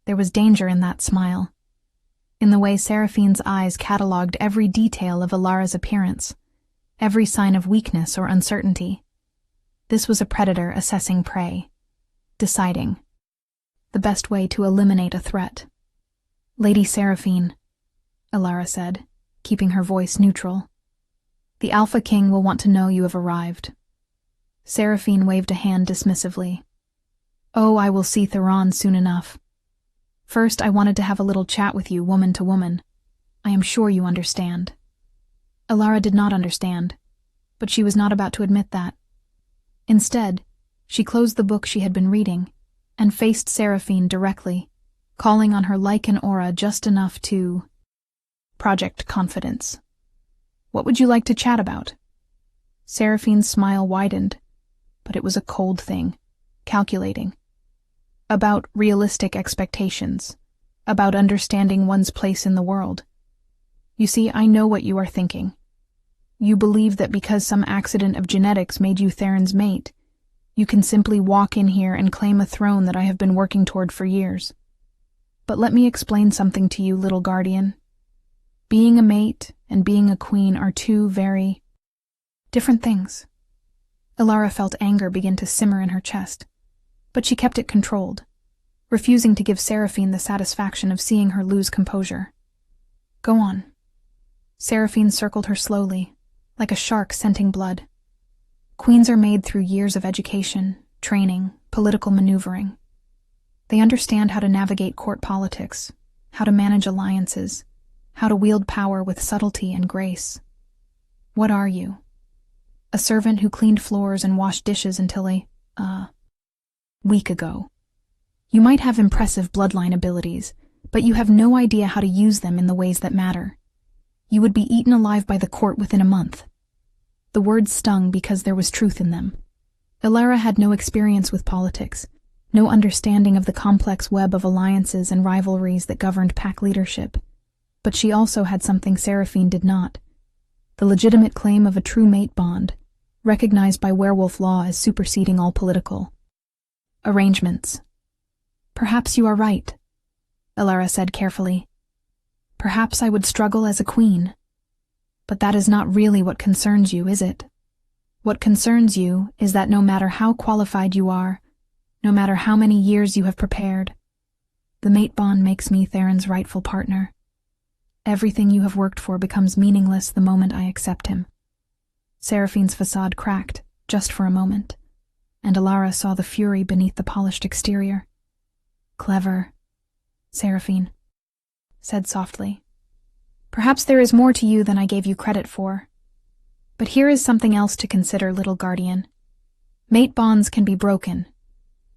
There was danger in that smile, in the way Seraphine's eyes catalogued every detail of Alara's appearance, every sign of weakness or uncertainty. This was a predator assessing prey, deciding the best way to eliminate a threat. Lady Seraphine, Alara said, keeping her voice neutral. The Alpha King will want to know you have arrived. Seraphine waved a hand dismissively. Oh, I will see Theron soon enough. First, I wanted to have a little chat with you, woman to woman. I am sure you understand. Alara did not understand, but she was not about to admit that. Instead, she closed the book she had been reading and faced Seraphine directly, calling on her Lycan aura just enough to project confidence. What would you like to chat about? Seraphine's smile widened, but it was a cold thing, calculating. about realistic expectations, about understanding one's place in the world. You see, I know what you are thinking. You believe that because some accident of genetics made you Theron's mate, you can simply walk in here and claim a throne that I have been working toward for years. But let me explain something to you, little guardian. Being a mate and being a queen are two very different things. Elara felt anger begin to simmer in her chest, but she kept it controlled, refusing to give Seraphine the satisfaction of seeing her lose composure. Go on. Seraphine circled her slowly, like a shark scenting blood. Queens are made through years of education, training, political maneuvering. They understand how to navigate court politics, how to manage alliances, how to wield power with subtlety and grace. What are you? A servant who cleaned floors and washed dishes until a week ago. You might have impressive bloodline abilities, but you have no idea how to use them in the ways that matter. You would be eaten alive by the court within a month. The words stung because there was truth in them. Elara had no experience with politics, no understanding of the complex web of alliances and rivalries that governed pack leadership. But she also had something Seraphine did not: the legitimate claim of a true mate bond, recognized by werewolf law as superseding all political arrangements. Perhaps you are right, Elara said carefully. Perhaps I would struggle as a queen. But that is not really what concerns you, is it? What concerns you is that no matter how qualified you are, no matter how many years you have prepared, the mate bond makes me Theron's rightful partner. Everything you have worked for becomes meaningless the moment I accept him. Seraphine's facade cracked, just for a moment, and Elara saw the fury beneath the polished exterior. Clever, Seraphine said softly. Perhaps there is more to you than I gave you credit for. But here is something else to consider, little guardian. Mate bonds can be broken.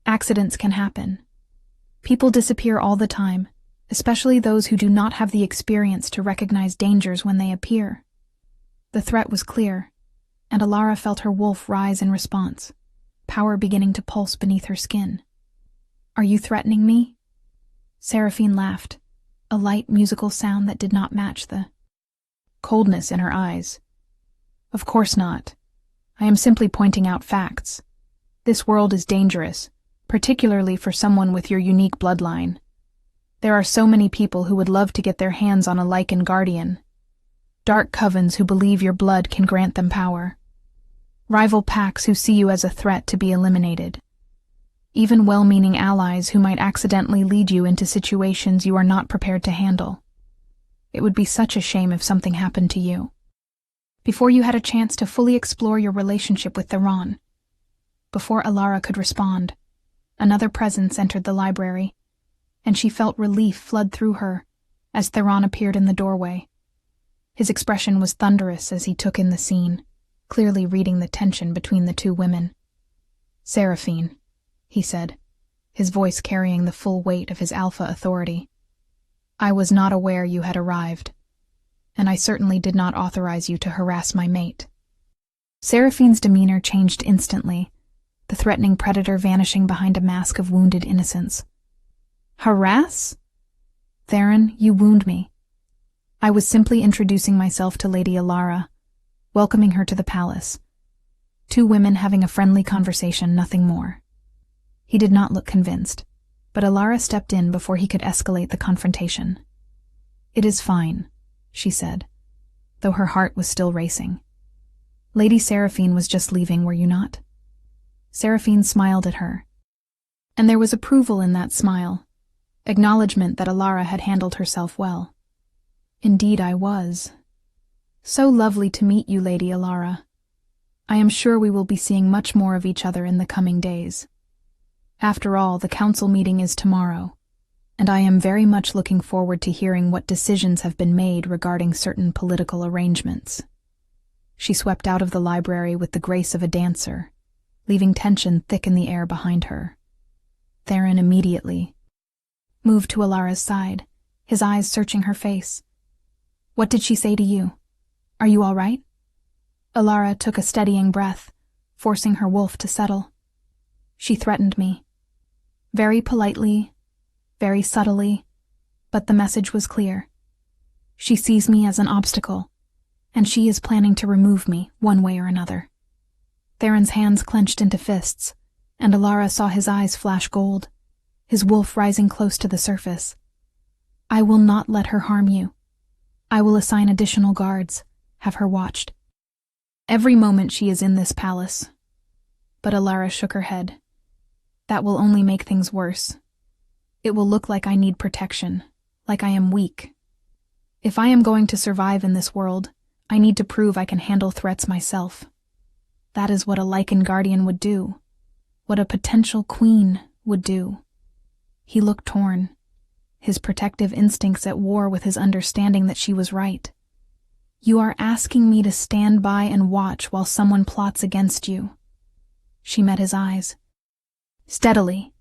Accidents can happen. People disappear all the time, especially those who do not have the experience to recognize dangers when they appear. The threat was clear, and Elara felt her wolf rise in response, power beginning to pulse beneath her skin. Are you threatening me? Seraphine laughed, a light musical sound that did not match the coldness in her eyes. Of course not. I am simply pointing out facts. This world is dangerous, particularly for someone with your unique bloodline. There are so many people who would love to get their hands on a Lycan guardian. Dark covens who believe your blood can grant them power. Rival packs who see you as a threat to be eliminated. Even well-meaning allies who might accidentally lead you into situations you are not prepared to handle. It would be such a shame if something happened to you. Before you had a chance to fully explore your relationship with Theron. Before Elara could respond, another presence entered the library, and she felt relief flood through her as Theron appeared in the doorway. His expression was thunderous as he took in the scene, clearly reading the tension between the two women. Seraphine, he said, his voice carrying the full weight of his alpha authority. I was not aware you had arrived, and I certainly did not authorize you to harass my mate. Seraphine's demeanor changed instantly, the threatening predator vanishing behind a mask of wounded innocence. Harass? Theron, you wound me. I was simply introducing myself to Lady Elara, welcoming her to the palace. Two women having a friendly conversation, nothing more. He did not look convinced, but Elara stepped in before he could escalate the confrontation. It is fine, she said, though her heart was still racing. Lady Seraphine was just leaving, were you not? Seraphine smiled at her, and there was approval in that smile, acknowledgement that Elara had handled herself well. Indeed I was. So lovely to meet you, Lady Elara. I am sure we will be seeing much more of each other in the coming days. After all, the council meeting is tomorrow, and I am very much looking forward to hearing what decisions have been made regarding certain political arrangements. She swept out of the library with the grace of a dancer, leaving tension thick in the air behind her. Theron immediately moved to Elara's side, his eyes searching her face. What did she say to you? Are you all right? Elara took a steadying breath, forcing her wolf to settle. She threatened me. Very politely, very subtly, but the message was clear. She sees me as an obstacle, and she is planning to remove me one way or another. Theron's hands clenched into fists, and Alara saw his eyes flash gold, his wolf rising close to the surface. I will not let her harm you. I will assign additional guards, have her watched. Every moment she is in this palace. But Alara shook her head. That will only make things worse. It will look like I need protection, like I am weak. If I am going to survive in this world, I need to prove I can handle threats myself. That is what a Lycan guardian would do, what a potential queen would do. He looked torn, his protective instincts at war with his understanding that she was right. You are asking me to stand by and watch while someone plots against you. She met his eyes. Steadily.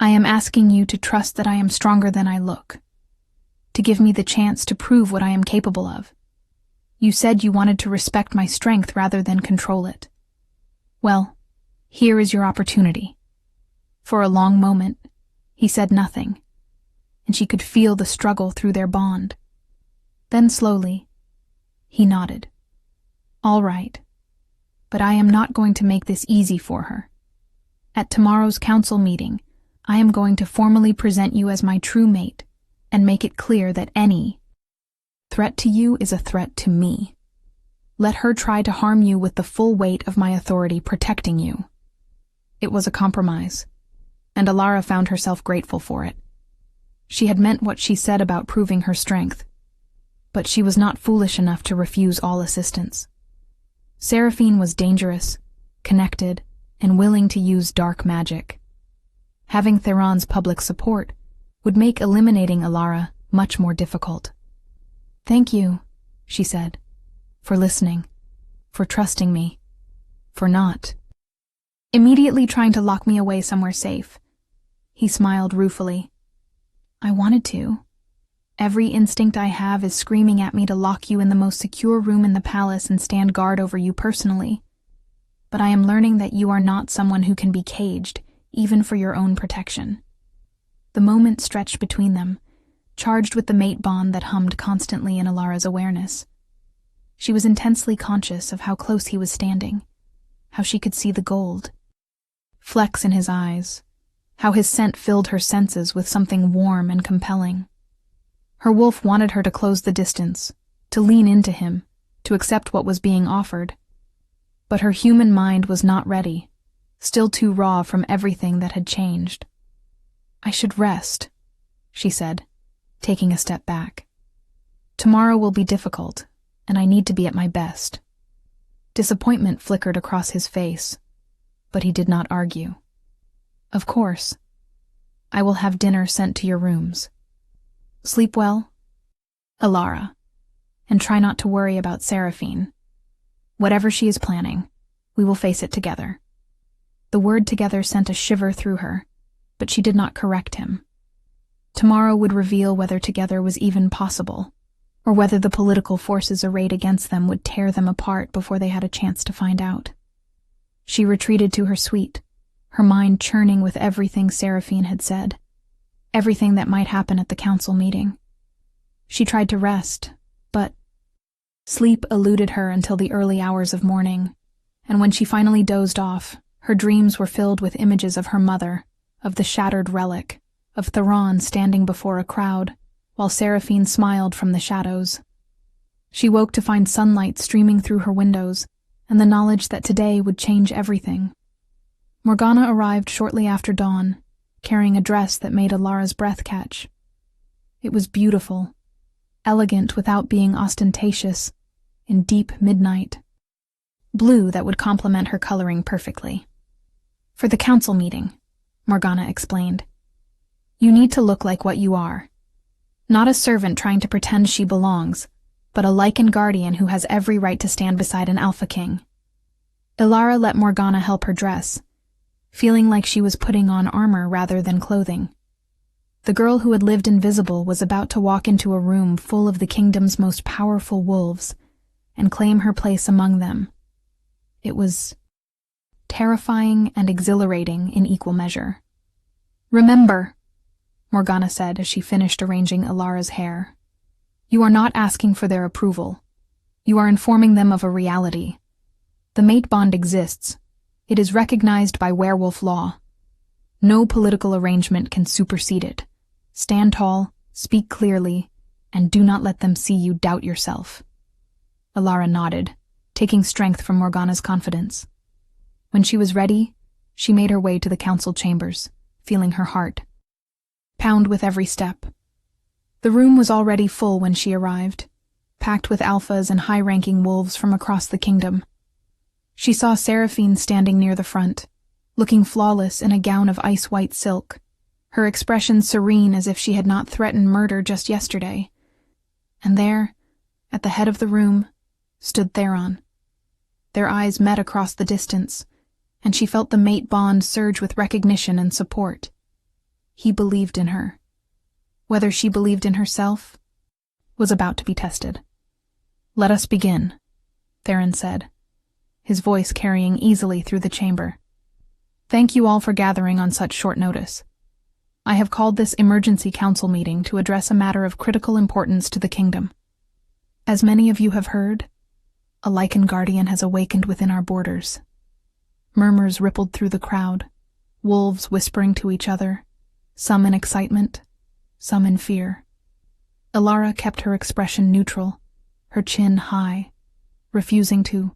I am asking you to trust that I am stronger than I look, to give me the chance to prove what I am capable of. You said you wanted to respect my strength rather than control it. Well, here is your opportunity. For a long moment, he said nothing, and she could feel the struggle through their bond. Then slowly, he nodded. All right, but I am not going to make this easy for her. At tomorrow's council meeting, I am going to formally present you as my true mate and make it clear that any threat to you is a threat to me. Let her try to harm you with the full weight of my authority protecting you. It was a compromise, and Alara found herself grateful for it. She had meant what she said about proving her strength, but she was not foolish enough to refuse all assistance. Seraphine was dangerous, connected, and willing to use dark magic. Having Theron's public support would make eliminating Alara much more difficult. Thank you, she said, for listening, for trusting me, for not immediately trying to lock me away somewhere safe. He smiled ruefully. I wanted to. Every instinct I have is screaming at me to lock you in the most secure room in the palace and stand guard over you personally. But I am learning that you are not someone who can be caged, even for your own protection. The moment stretched between them, charged with the mate bond that hummed constantly in Alara's awareness. She was intensely conscious of how close he was standing, how she could see the gold, flecks in his eyes, how his scent filled her senses with something warm and compelling. Her wolf wanted her to close the distance, to lean into him, to accept what was being offered. But her human mind was not ready, still too raw from everything that had changed. I should rest, she said, taking a step back. Tomorrow will be difficult, and I need to be at my best. Disappointment flickered across his face, but he did not argue. Of course. I will have dinner sent to your rooms. Sleep well, Alara, and try not to worry about Seraphine. Whatever she is planning, we will face it together. The word together sent a shiver through her, but she did not correct him. Tomorrow would reveal whether together was even possible, or whether the political forces arrayed against them would tear them apart before they had a chance to find out. She retreated to her suite, her mind churning with everything Seraphine had said, everything that might happen at the council meeting. She tried to rest, but sleep eluded her until the early hours of morning, and when she finally dozed off, her dreams were filled with images of her mother, of the shattered relic, of Theron standing before a crowd, while Seraphine smiled from the shadows. She woke to find sunlight streaming through her windows, and the knowledge that today would change everything. Morgana arrived shortly after dawn, carrying a dress that made Alara's breath catch. It was beautiful, elegant without being ostentatious, in deep midnight. Blue that would complement her coloring perfectly. For the council meeting, Morgana explained. You need to look like what you are. Not a servant trying to pretend she belongs, but a Lycan guardian who has every right to stand beside an Alpha King. Alara let Morgana help her dress, feeling like she was putting on armor rather than clothing. The girl who had lived invisible was about to walk into a room full of the kingdom's most powerful wolves and claim her place among them. It was terrifying and exhilarating in equal measure. Remember, Morgana said as she finished arranging Alara's hair, you are not asking for their approval. You are informing them of a reality. The mate bond exists. It is recognized by werewolf law. No political arrangement can supersede it. Stand tall, speak clearly, and do not let them see you doubt yourself. Alara nodded, taking strength from Morgana's confidence. When she was ready, she made her way to the council chambers, feeling her heart pound with every step. The room was already full when she arrived, packed with alphas and high-ranking wolves from across the kingdom. She saw Seraphine standing near the front, looking flawless in a gown of ice-white silk, her expression serene as if she had not threatened murder just yesterday. And there, at the head of the room, stood Theron. Their eyes met across the distance, and she felt the mate bond surge with recognition and support. He believed in her. Whether she believed in herself was about to be tested. "Let us begin," Theron said, his voice carrying easily through the chamber. "Thank you all for gathering on such short notice. I have called this emergency council meeting to address a matter of critical importance to the kingdom. As many of you have heard, a Lycan guardian has awakened within our borders." Murmurs rippled through the crowd, wolves whispering to each other, some in excitement, some in fear. Alara kept her expression neutral, her chin high, refusing to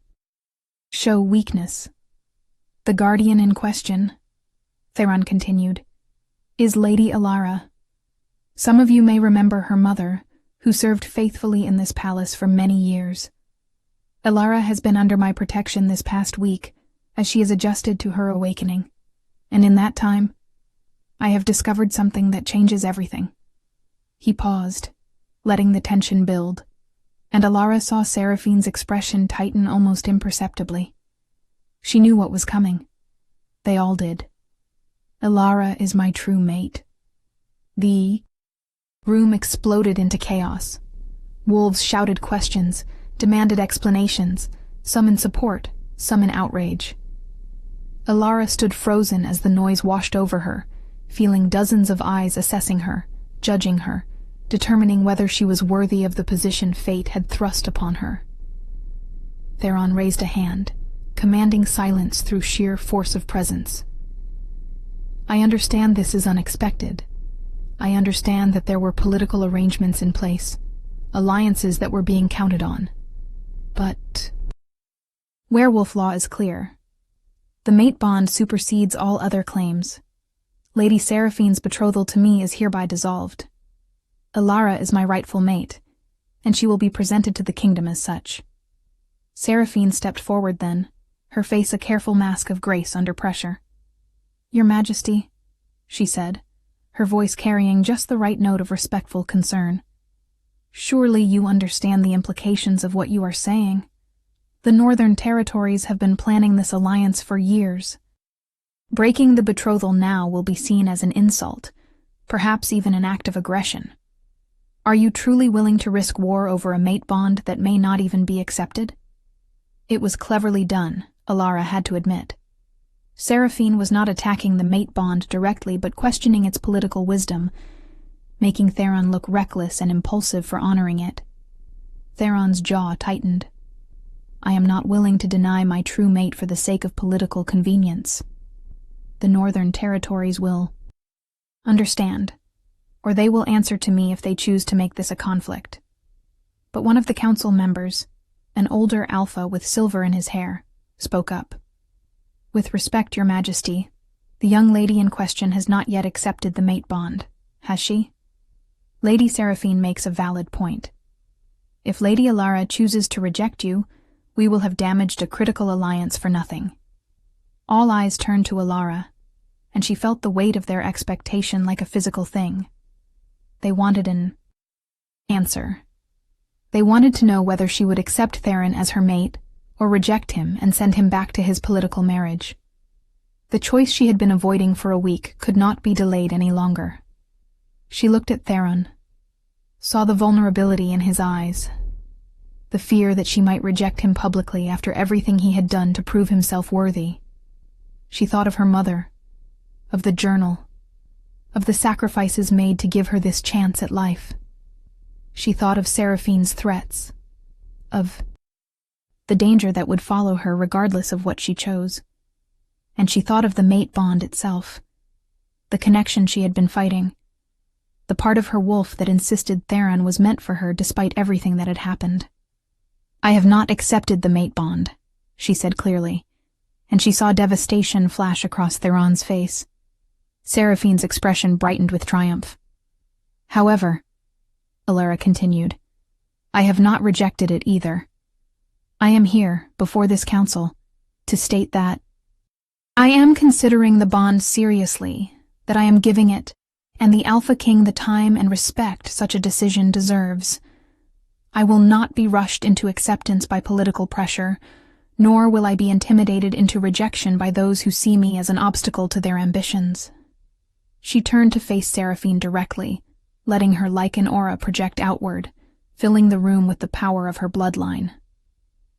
show weakness. "The guardian in question," Theron continued, "is Lady Alara. Some of you may remember her mother, who served faithfully in this palace for many years. Alara has been under my protection this past week as she has adjusted to her awakening, and in that time, I have discovered something that changes everything." He paused, letting the tension build, and Alara saw Seraphine's expression tighten almost imperceptibly. She knew what was coming. They all did. "Alara is my true mate." The room exploded into chaos. Wolves shouted questions, demanded explanations, some in support, some in outrage. Alara stood frozen as the noise washed over her, feeling dozens of eyes assessing her, judging her, determining whether she was worthy of the position fate had thrust upon her. Theron raised a hand, commanding silence through sheer force of presence. "I understand this is unexpected. I understand that there were political arrangements in place, alliances that were being counted on. But werewolf law is clear. The mate bond supersedes all other claims. Lady Seraphine's betrothal to me is hereby dissolved. Alara is my rightful mate, and she will be presented to the kingdom as such." Seraphine stepped forward then, her face a careful mask of grace under pressure. "Your Majesty," she said, her voice carrying just the right note of respectful concern. "Surely you understand the implications of what you are saying. The Northern Territories have been planning this alliance for years. Breaking the betrothal now will be seen as an insult, perhaps even an act of aggression. Are you truly willing to risk war over a mate bond that may not even be accepted?" It was cleverly done, Alara had to admit. Seraphine was not attacking the mate bond directly but questioning its political wisdom, making Theron look reckless and impulsive for honoring it. Theron's jaw tightened. "I am not willing to deny my true mate for the sake of political convenience. The Northern Territories will understand, or they will answer to me if they choose to make this a conflict." But one of the council members, an older alpha with silver in his hair, spoke up. "With respect, Your Majesty, the young lady in question has not yet accepted the mate bond, has she? Lady Seraphine makes a valid point. If Lady Alara chooses to reject you, we will have damaged a critical alliance for nothing." All eyes turned to Alara, and she felt the weight of their expectation like a physical thing. They wanted an answer. They wanted to know whether she would accept Theron as her mate or reject him and send him back to his political marriage. The choice she had been avoiding for a week could not be delayed any longer. She looked at Theron, saw the vulnerability in his eyes, the fear that she might reject him publicly after everything he had done to prove himself worthy. She thought of her mother, of the journal, of the sacrifices made to give her this chance at life. She thought of Seraphine's threats, of the danger that would follow her regardless of what she chose. And she thought of the mate bond itself, the connection she had been fighting, the part of her wolf that insisted Theron was meant for her despite everything that had happened. "I have not accepted the mate bond," she said clearly, and she saw devastation flash across Theron's face. Seraphine's expression brightened with triumph. "However," Alara continued, "I have not rejected it either. I am here, before this council, to state that I am considering the bond seriously, that I am giving it, and the Alpha King the time and respect such a decision deserves. I will not be rushed into acceptance by political pressure, nor will I be intimidated into rejection by those who see me as an obstacle to their ambitions." She turned to face Seraphine directly, letting her lichen aura project outward, filling the room with the power of her bloodline.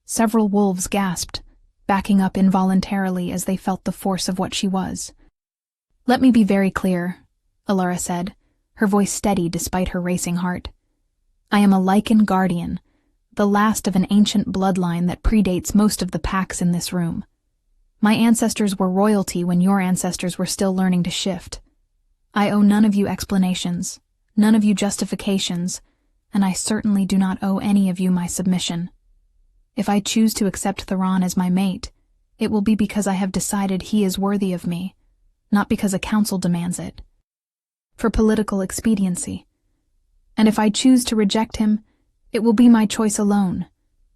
Several wolves gasped, backing up involuntarily as they felt the force of what she was. "Let me be very clear," Alara said, her voice steady despite her racing heart. "I am a lichen guardian, the last of an ancient bloodline that predates most of the packs in this room. My ancestors were royalty when your ancestors were still learning to shift. I owe none of you explanations, none of you justifications, and I certainly do not owe any of you my submission. If I choose to accept Theron as my mate, it will be because I have decided he is worthy of me, not because a council demands it, for political expediency. And if I choose to reject him, it will be my choice alone,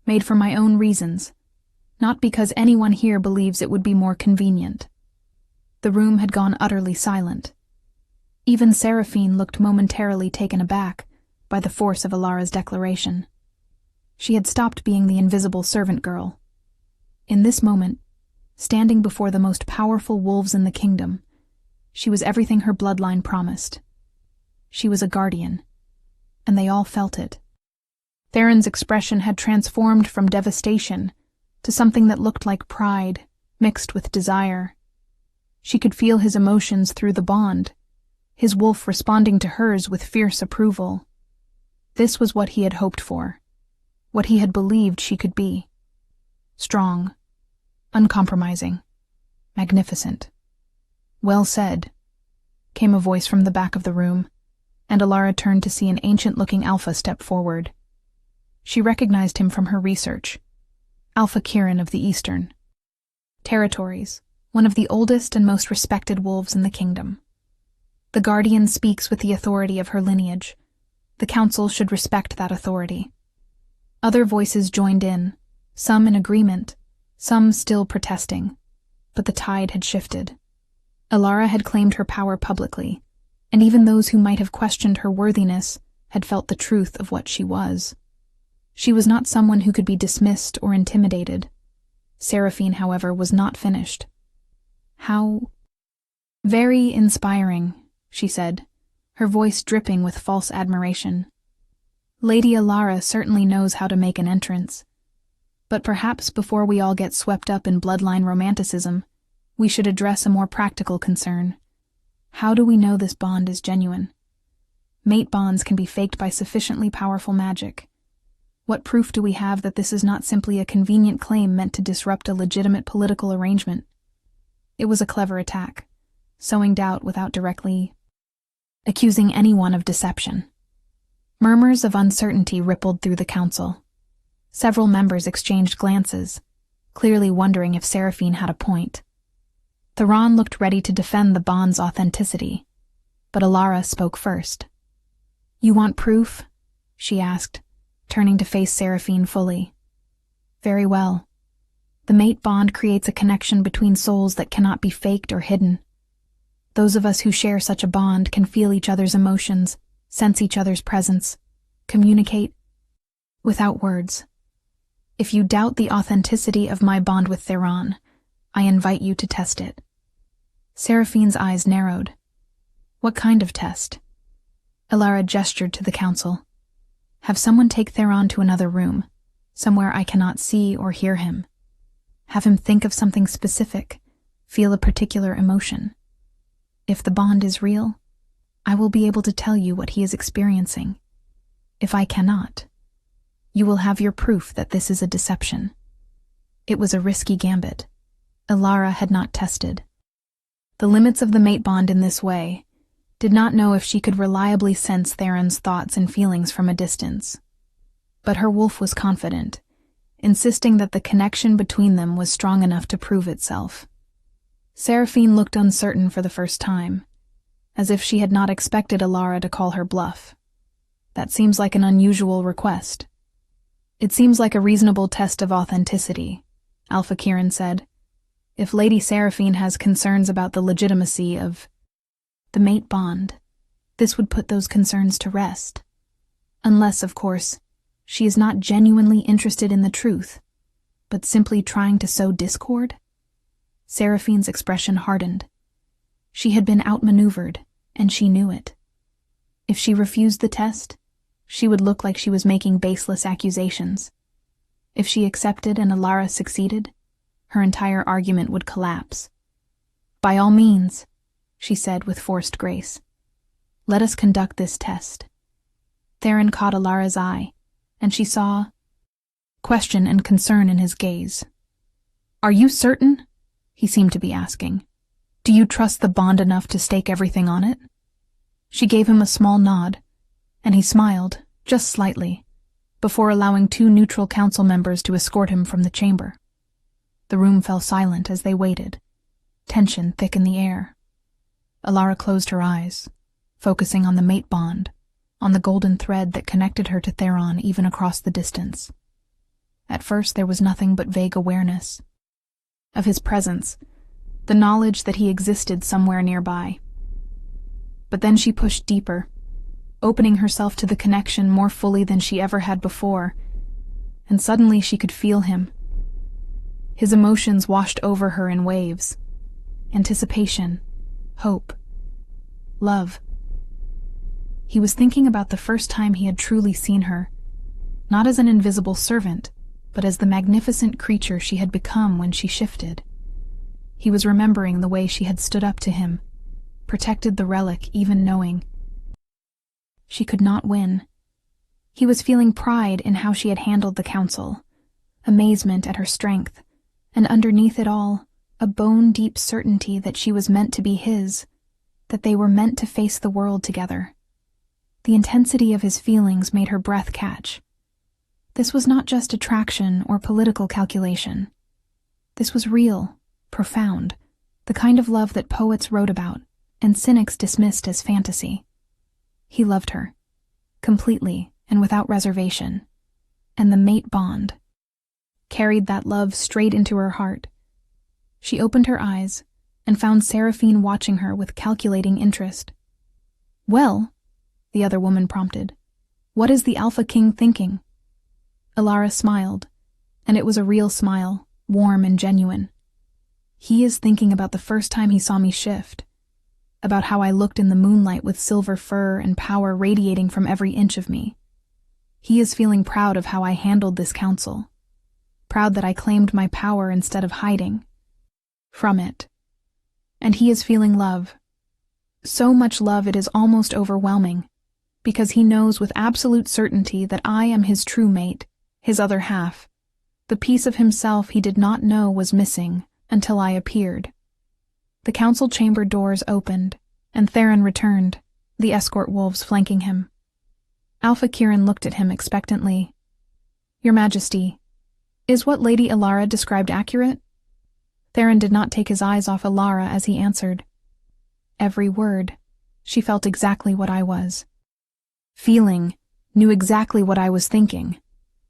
made for my own reasons, not because anyone here believes it would be more convenient." The room had gone utterly silent. Even Seraphine looked momentarily taken aback by the force of Alara's declaration. She had stopped being the invisible servant girl. In this moment, standing before the most powerful wolves in the kingdom, she was everything her bloodline promised. She was a guardian, and they all felt it. Theron's expression had transformed from devastation to something that looked like pride, mixed with desire. She could feel his emotions through the bond, his wolf responding to hers with fierce approval. This was what he had hoped for, what he had believed she could be. Strong, uncompromising, magnificent. "Well said," came a voice from the back of the room, and Alara turned to see an ancient-looking Alpha step forward. She recognized him from her research. Alpha Kirin of the Eastern Territories, one of the oldest and most respected wolves in the kingdom. The Guardian speaks with the authority of her lineage. The council should respect that authority. Other voices joined in, some in agreement, some still protesting, but the tide had shifted. Alara had claimed her power publicly, and even those who might have questioned her worthiness had felt the truth of what she was. She was not someone who could be dismissed or intimidated. Seraphine, however, was not finished. "How very inspiring," she said, her voice dripping with false admiration. "Lady Alara certainly knows how to make an entrance. But perhaps before we all get swept up in bloodline romanticism, we should address a more practical concern. How do we know this bond is genuine? Mate bonds can be faked by sufficiently powerful magic. What proof do we have that this is not simply a convenient claim meant to disrupt a legitimate political arrangement?" It was a clever attack, sowing doubt without directly accusing anyone of deception. Murmurs of uncertainty rippled through the council. Several members exchanged glances, clearly wondering if Seraphine had a point. Theron looked ready to defend the bond's authenticity, but Alara spoke first. "You want proof?" she asked, turning to face Seraphine fully. "Very well. The mate bond creates a connection between souls that cannot be faked or hidden. Those of us who share such a bond can feel each other's emotions, sense each other's presence, communicate without words. If you doubt the authenticity of my bond with Theron, I invite you to test it." Seraphine's eyes narrowed. "What kind of test?" Alara gestured to the council. "Have someone take Theron to another room, somewhere I cannot see or hear him. Have him think of something specific, feel a particular emotion. If the bond is real, I will be able to tell you what he is experiencing. If I cannot, you will have your proof that this is a deception. It was a risky gambit. Ilara had not tested the limits of the mate bond in this way, did not know if she could reliably sense Theron's thoughts and feelings from a distance. But her wolf was confident, insisting that the connection between them was strong enough to prove itself. Seraphine looked uncertain for the first time, as if she had not expected Ilara to call her bluff. That seems like an unusual request. It seems like a reasonable test of authenticity, Alpha Kirin said. If Lady Seraphine has concerns about the legitimacy of the mate bond, this would put those concerns to rest. Unless, of course, she is not genuinely interested in the truth, but simply trying to sow discord. Seraphine's expression hardened. She had been outmaneuvered, and she knew it. If she refused the test, she would look like she was making baseless accusations. If she accepted and Ilara succeeded, her entire argument would collapse. By all means, she said with forced grace, let us conduct this test. Theron caught Ilara's eye, and she saw question and concern in his gaze. Are you certain? He seemed to be asking. Do you trust the bond enough to stake everything on it? She gave him a small nod, and he smiled, just slightly, before allowing 2 neutral council members to escort him from the chamber. The room fell silent as they waited, tension thick in the air. Ilara closed her eyes, focusing on the mate bond, on the golden thread that connected her to Theron even across the distance. At first there was nothing but vague awareness of his presence, the knowledge that he existed somewhere nearby. But then she pushed deeper, opening herself to the connection more fully than she ever had before, and suddenly she could feel him. His emotions washed over her in waves. Anticipation, hope, love. He was thinking about the first time he had truly seen her, not as an invisible servant, but as the magnificent creature she had become when she shifted. He was remembering the way she had stood up to him, protected the relic even knowing she could not win. He was feeling pride in how she had handled the council, amazement at her strength, and underneath it all, a bone-deep certainty that she was meant to be his, that they were meant to face the world together. The intensity of his feelings made her breath catch. This was not just attraction or political calculation. This was real, profound, the kind of love that poets wrote about and cynics dismissed as fantasy. He loved her, completely and without reservation, and the mate bond carried that love straight into her heart. She opened her eyes and found Seraphine watching her with calculating interest. Well, the other woman prompted, what is the Alpha King thinking? Ilara smiled, and it was a real smile, warm and genuine. He is thinking about the first time he saw me shift, about how I looked in the moonlight with silver fur and power radiating from every inch of me. He is feeling proud of how I handled this council, proud that I claimed my power instead of hiding from it. And he is feeling love. So much love it is almost overwhelming, because he knows with absolute certainty that I am his true mate, his other half. The piece of himself he did not know was missing until I appeared. The council chamber doors opened, and Theron returned, the escort wolves flanking him. Alpha Kirin looked at him expectantly. Your Majesty, is what Lady Ilara described accurate? Theron did not take his eyes off Ilara as he answered. Every word. She felt exactly what I was feeling, knew exactly what I was thinking.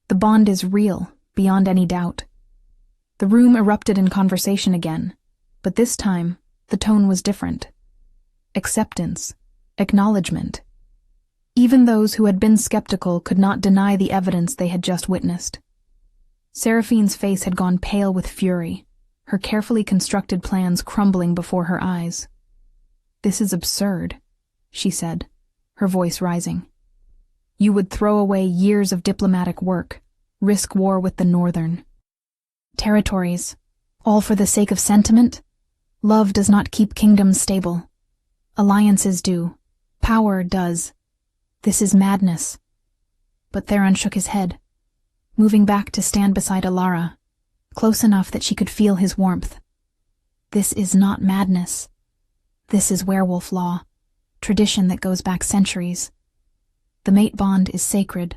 The bond is real, beyond any doubt. The room erupted in conversation again, but this time, the tone was different. Acceptance, acknowledgement. Even those who had been skeptical could not deny the evidence they had just witnessed. Seraphine's face had gone pale with fury, her carefully constructed plans crumbling before her eyes. This is absurd, she said, her voice rising. You would throw away years of diplomatic work, risk war with the Northern territories, all for the sake of sentiment? Love does not keep kingdoms stable. Alliances do, Power does. This is madness. But Theron shook his head, moving back to stand beside Alara, close enough that she could feel his warmth. This is not madness. This is werewolf law, tradition that goes back centuries. The mate bond is sacred,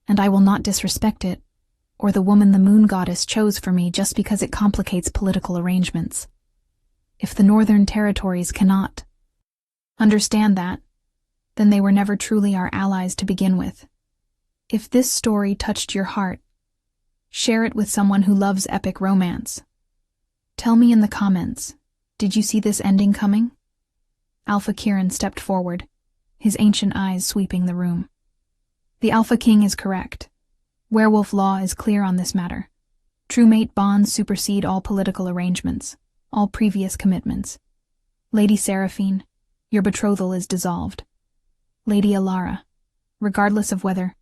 and I will not disrespect it, or the woman the moon goddess chose for me just because it complicates political arrangements. If the northern territories cannot understand that, then they were never truly our allies to begin with. If this story touched your heart, share it with someone who loves epic romance. Tell me in the comments, did you see this ending coming? Alpha Kieran stepped forward, his ancient eyes sweeping the room. The Alpha King is correct. Werewolf law is clear on this matter. True mate bonds supersede all political arrangements, all previous commitments. Lady Seraphine, your betrothal is dissolved. Lady Alara, regardless of whether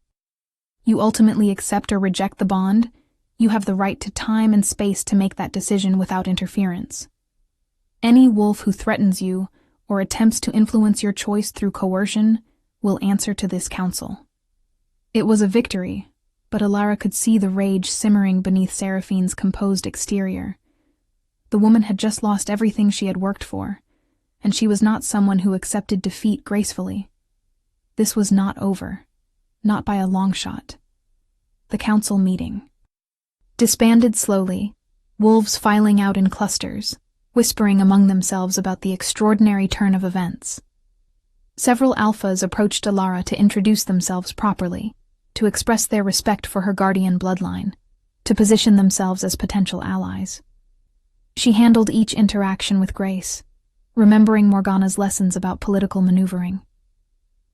you ultimately accept or reject the bond, you have the right to time and space to make that decision without interference. Any wolf who threatens you or attempts to influence your choice through coercion will answer to this council. It was a victory, but Alara could see the rage simmering beneath Seraphine's composed exterior. The woman had just lost everything she had worked for, and she was not someone who accepted defeat gracefully. This was not over, not by a long shot. The council meeting disbanded slowly, wolves filing out in clusters, whispering among themselves about the extraordinary turn of events. Several alphas approached Alara to introduce themselves properly, to express their respect for her guardian bloodline, to position themselves as potential allies. She handled each interaction with grace, remembering Morgana's lessons about political maneuvering.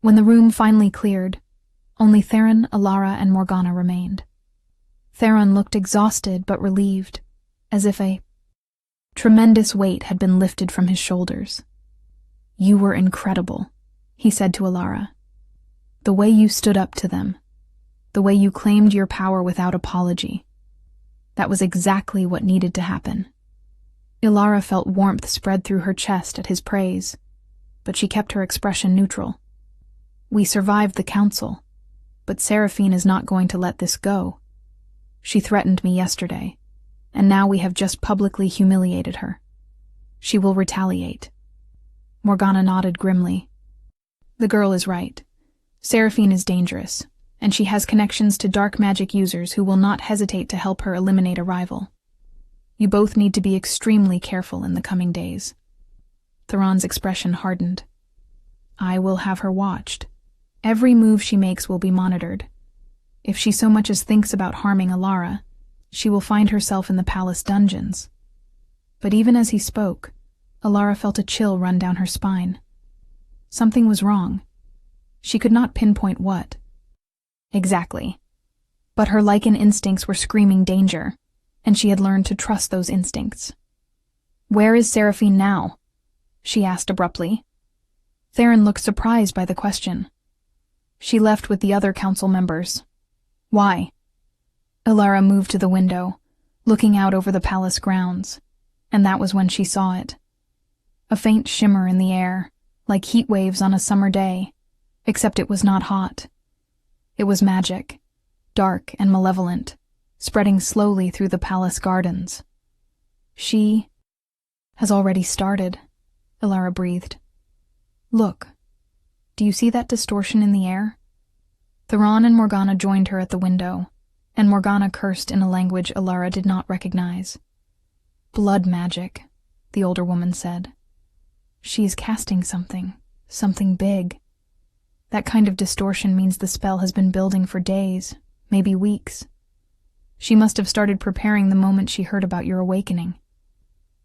When the room finally cleared, only Theron, Alara, and Morgana remained. Theron looked exhausted but relieved, as if a tremendous weight had been lifted from his shoulders. "You were incredible," he said to Alara. "The way you stood up to them, the way you claimed your power without apology. That was exactly what needed to happen." Alara felt warmth spread through her chest at his praise, but she kept her expression neutral. "We survived the council, but Seraphine is not going to let this go. She threatened me yesterday, and now we have just publicly humiliated her. She will retaliate." Morgana nodded grimly. "The girl is right. Seraphine is dangerous, and she has connections to dark magic users who will not hesitate to help her eliminate a rival. You both need to be extremely careful in the coming days." Theron's expression hardened. "I will have her watched. Every move she makes will be monitored. If she so much as thinks about harming Alara, she will find herself in the palace dungeons." But even as he spoke, Alara felt a chill run down her spine. Something was wrong. She could not pinpoint what exactly, but her Lycan instincts were screaming danger, and she had learned to trust those instincts. "Where is Seraphine now?" she asked abruptly. Theron looked surprised by the question. "She left with the other council members." "Why?" Alara moved to the window, looking out over the palace grounds, and that was when she saw it. A faint shimmer in the air, like heat waves on a summer day, except it was not hot. It was magic, dark and malevolent, spreading slowly through the palace gardens. "She has already started," Alara breathed. "Look, do you see that distortion in the air?" Theron and Morgana joined her at the window, and Morgana cursed in a language Alara did not recognize. "Blood magic," the older woman said. "She is casting something big. That kind of distortion means the spell has been building for days, maybe weeks. She must have started preparing the moment she heard about your awakening."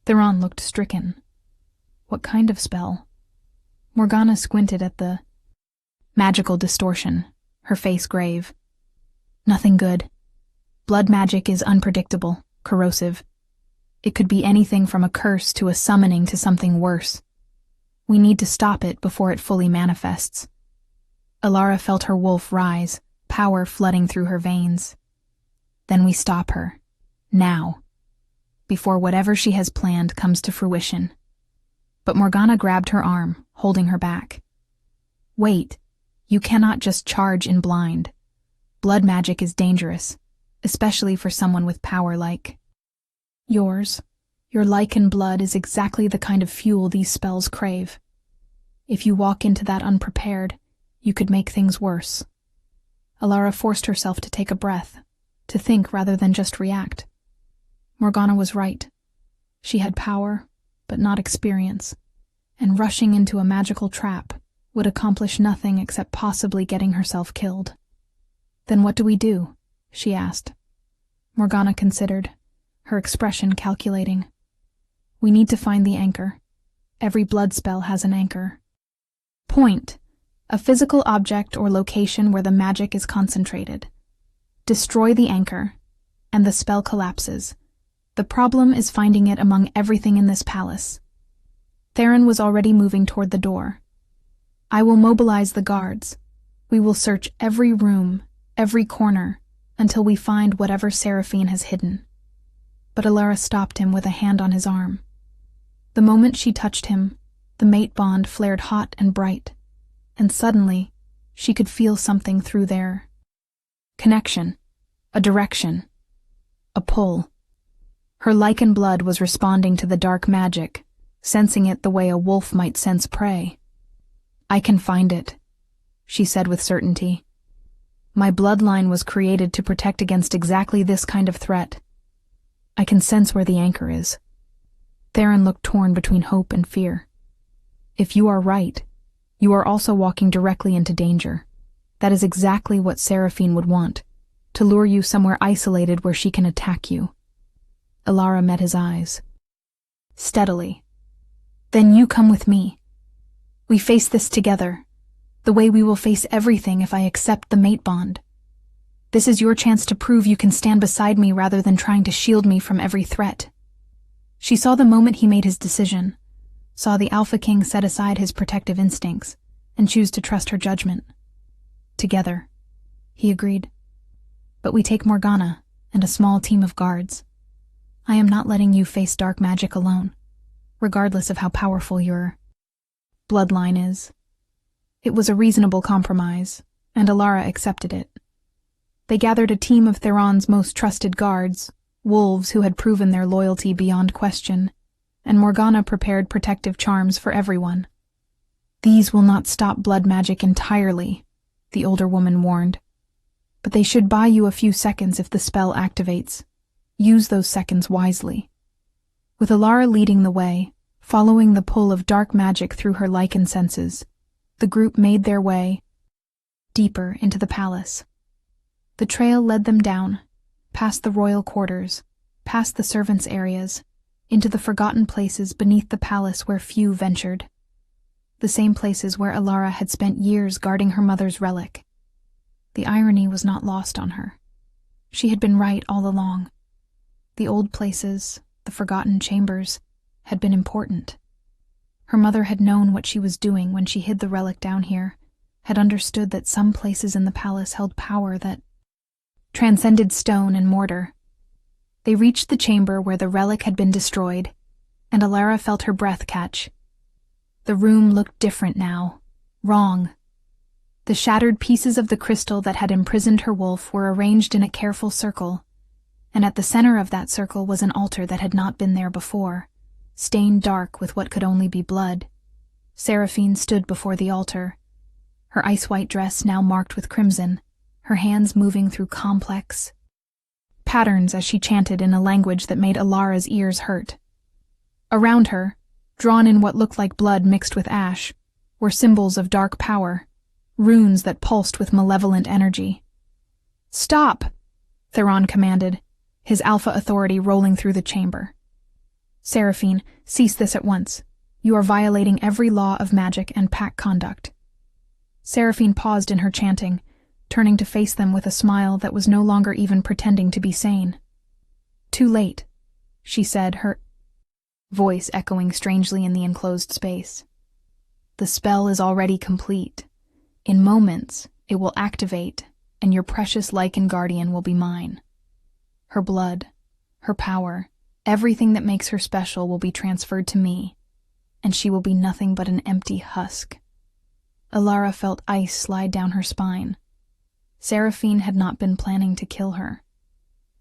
Theron looked stricken. "What kind of spell?" Morgana squinted at the magical distortion, her face grave. "Nothing good. Blood magic is unpredictable, corrosive. It could be anything from a curse to a summoning to something worse. We need to stop it before it fully manifests." Alara felt her wolf rise, power flooding through her veins. "Then we stop her. Now. Before whatever she has planned comes to fruition." But Morgana grabbed her arm, holding her back. Wait, you cannot just charge in blind. Blood magic is dangerous, especially for someone with power like yours. Your lichen blood is exactly the kind of fuel these spells crave. If you walk into that unprepared, you could make things worse. Alara forced herself to take a breath, to think rather than just react. Morgana was right. She had power, but not experience, and rushing into a magical trap would accomplish nothing except possibly getting herself killed. Then what do we do? She asked. Morgana considered, her expression calculating. We need to find the anchor. Every blood spell has an anchor. Point. A physical object or location where the magic is concentrated. Destroy the anchor, and the spell collapses. The problem is finding it among everything in this palace. Theron was already moving toward the door. I will mobilize the guards. We will search every room, every corner, until we find whatever Seraphine has hidden. But Alara stopped him with a hand on his arm. The moment she touched him, the mate bond flared hot and bright, and suddenly she could feel something through their connection, a direction, a pull. Her lichen blood was responding to the dark magic, sensing it the way a wolf might sense prey. I can find it, she said with certainty. My bloodline was created to protect against exactly this kind of threat. I can sense where the anchor is. Theron looked torn between hope and fear. If you are right, you are also walking directly into danger. That is exactly what Seraphine would want, to lure you somewhere isolated where she can attack you. Alara met his eyes. Steadily. Then you come with me. We face this together, the way we will face everything if I accept the mate bond. This is your chance to prove you can stand beside me rather than trying to shield me from every threat. She saw the moment he made his decision, saw the Alpha King set aside his protective instincts and choose to trust her judgment. Together, he agreed. But we take Morgana and a small team of guards. I am not letting you face dark magic alone, regardless of how powerful your bloodline is. It was a reasonable compromise, and Alara accepted it. They gathered a team of Theron's most trusted guards, wolves who had proven their loyalty beyond question, and Morgana prepared protective charms for everyone. These will not stop blood magic entirely, the older woman warned, but they should buy you a few seconds if the spell activates. Use those seconds wisely. With Alara leading the way, following the pull of dark magic through her lichen senses, the group made their way deeper into the palace. The trail led them down, past the royal quarters, past the servants' areas, into the forgotten places beneath the palace where few ventured. The same places where Alara had spent years guarding her mother's relic. The irony was not lost on her. She had been right all along. The old places, the forgotten chambers, had been important. Her mother had known what she was doing when she hid the relic down here, had understood that some places in the palace held power that transcended stone and mortar. They reached the chamber where the relic had been destroyed, and Alara felt her breath catch. The room looked different now, wrong. The shattered pieces of the crystal that had imprisoned her wolf were arranged in a careful circle, and at the center of that circle was an altar that had not been there before, stained dark with what could only be blood. Seraphine stood before the altar, her ice-white dress now marked with crimson, her hands moving through complex patterns as she chanted in a language that made Alara's ears hurt. Around her, drawn in what looked like blood mixed with ash, were symbols of dark power, runes that pulsed with malevolent energy. "Stop!" Theron commanded, his alpha authority rolling through the chamber. "Seraphine, cease this at once. You are violating every law of magic and pack conduct." Seraphine paused in her chanting, turning to face them with a smile that was no longer even pretending to be sane. "Too late," she said, her voice echoing strangely in the enclosed space. "The spell is already complete. In moments, it will activate, and your precious lichen guardian will be mine. Her blood, her power, everything that makes her special will be transferred to me, and she will be nothing but an empty husk." Alara felt ice slide down her spine. Seraphine had not been planning to kill her.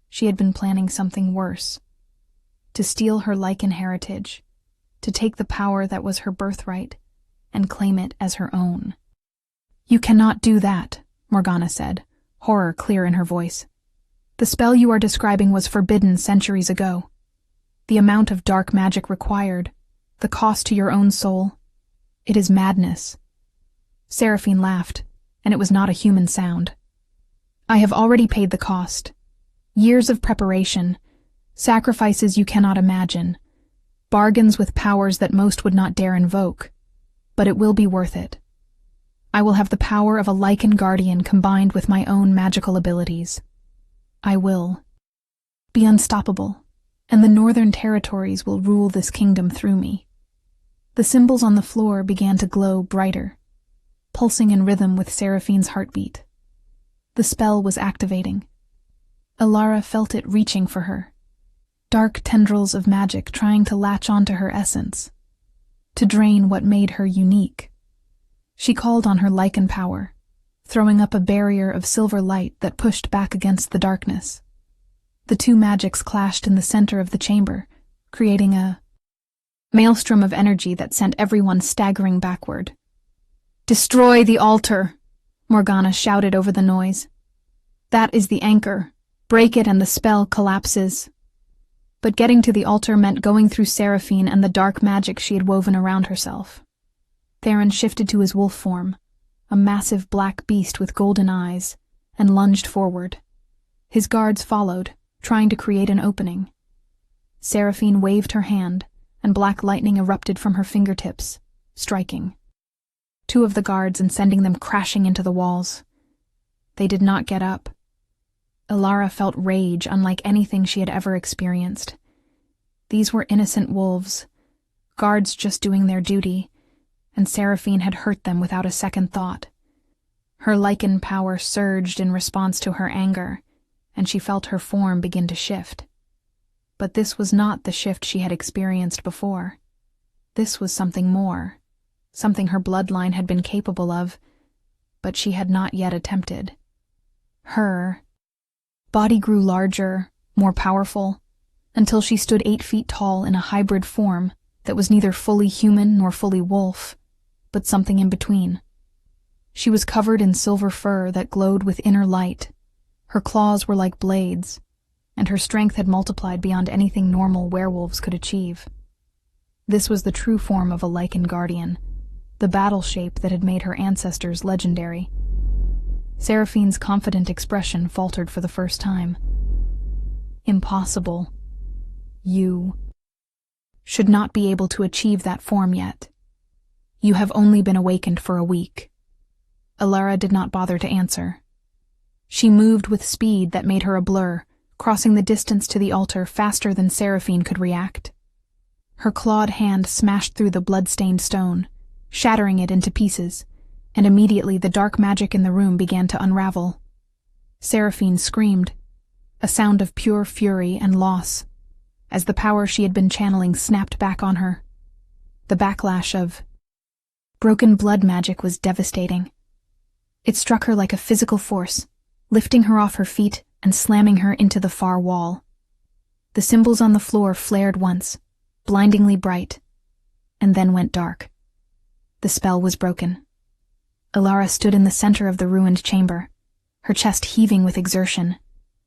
She had been planning something worse. To steal her Lycan heritage, to take the power that was her birthright, and claim it as her own. "You cannot do that," Morgana said, horror clear in her voice. "The spell you are describing was forbidden centuries ago. The amount of dark magic required, the cost to your own soul, it is madness." Seraphine laughed, and it was not a human sound. "I have already paid the cost. Years of preparation, sacrifices you cannot imagine, bargains with powers that most would not dare invoke, but it will be worth it. I will have the power of a Lycan guardian combined with my own magical abilities. I will be unstoppable, and the Northern Territories will rule this kingdom through me." The symbols on the floor began to glow brighter, pulsing in rhythm with Seraphine's heartbeat. The spell was activating. Alara felt it reaching for her. Dark tendrils of magic trying to latch onto her essence, to drain what made her unique. She called on her Lycan power, throwing up a barrier of silver light that pushed back against the darkness. The two magics clashed in the center of the chamber, creating a maelstrom of energy that sent everyone staggering backward. "Destroy the altar!" Morgana shouted over the noise. "That is the anchor. Break it and the spell collapses." But getting to the altar meant going through Seraphine and the dark magic she had woven around herself. Theron shifted to his wolf form, a massive black beast with golden eyes, and lunged forward. His guards followed, trying to create an opening. Seraphine waved her hand, and black lightning erupted from her fingertips, striking two of the guards and sending them crashing into the walls. They did not get up. Alara felt rage unlike anything she had ever experienced. These were innocent wolves, guards just doing their duty, and Seraphine had hurt them without a second thought. Her Lycan power surged in response to her anger, and she felt her form begin to shift. But this was not the shift she had experienced before. This was something more, something her bloodline had been capable of, but she had not yet attempted. Her body grew larger, more powerful, until she stood 8 feet tall in a hybrid form that was neither fully human nor fully wolf, but something in between. She was covered in silver fur that glowed with inner light. Her claws were like blades, and her strength had multiplied beyond anything normal werewolves could achieve. This was the true form of a Lycan guardian, the battle shape that had made her ancestors legendary. Seraphine's confident expression faltered for the first time. "Impossible. You should not be able to achieve that form yet. You have only been awakened for a week." Alara did not bother to answer. She moved with speed that made her a blur, crossing the distance to the altar faster than Seraphine could react. Her clawed hand smashed through the blood-stained stone, shattering it into pieces, and immediately the dark magic in the room began to unravel. Seraphine screamed, a sound of pure fury and loss, as the power she had been channeling snapped back on her. The backlash of broken blood magic was devastating. It struck her like a physical force, lifting her off her feet and slamming her into the far wall. The symbols on the floor flared once, blindingly bright, and then went dark. The spell was broken. Alara stood in the center of the ruined chamber, her chest heaving with exertion,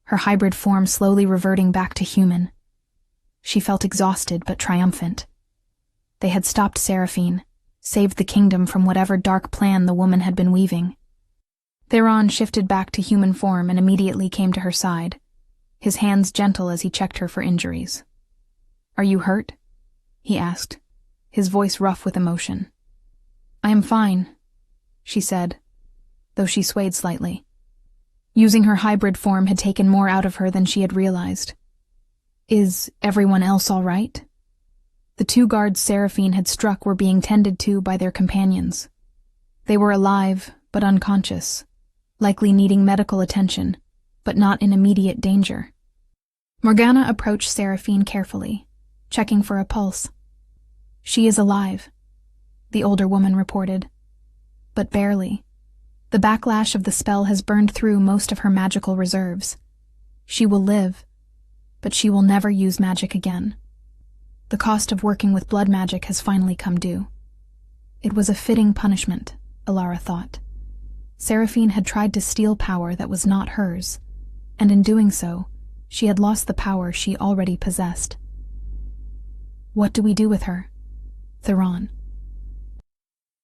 her hybrid form slowly reverting back to human. She felt exhausted but triumphant. They had stopped Seraphine, saved the kingdom from whatever dark plan the woman had been weaving. Theron shifted back to human form and immediately came to her side, his hands gentle as he checked her for injuries. "Are you hurt?" he asked, his voice rough with emotion. "I am fine," she said, though she swayed slightly. Using her hybrid form had taken more out of her than she had realized. "Is everyone else all right?" The 2 guards Seraphine had struck were being tended to by their companions. They were alive, but unconscious, likely needing medical attention, but not in immediate danger. Morgana approached Seraphine carefully, checking for a pulse. "She is alive," the older woman reported. but barely. The backlash of the spell has burned through most of her magical reserves. She will live, but she will never use magic again. The cost of working with blood magic has finally come due. It was a fitting punishment, Alara thought. Seraphine had tried to steal power that was not hers, and in doing so, she had lost the power she already possessed. What do we do with her? Theron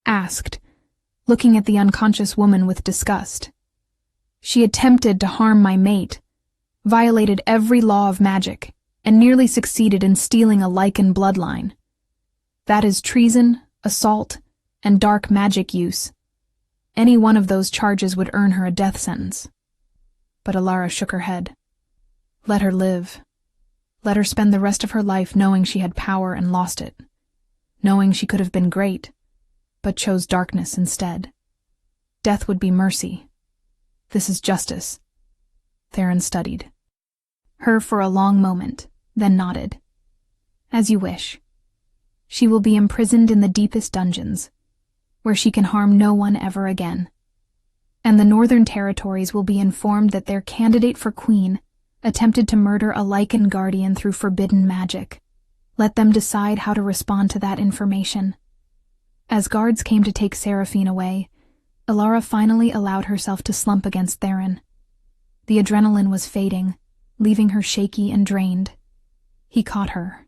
asked, looking at the unconscious woman with disgust. She attempted to harm my mate, violated every law of magic, and nearly succeeded in stealing a Lycan bloodline. That is treason, assault, and dark magic use. Any one of those charges would earn her a death sentence. But Alara shook her head. Let her live. Let her spend the rest of her life knowing she had power and lost it, knowing she could have been great, but chose darkness instead. Death would be mercy. This is justice. Theron studied her for a long moment, then nodded. As you wish. She will be imprisoned in the deepest dungeons, where she can harm no one ever again. And the Northern Territories will be informed that their candidate for queen attempted to murder a Lycan guardian through forbidden magic. Let them decide how to respond to that information. As guards came to take Seraphine away, Alara finally allowed herself to slump against Theron. The adrenaline was fading, leaving her shaky and drained. He caught her.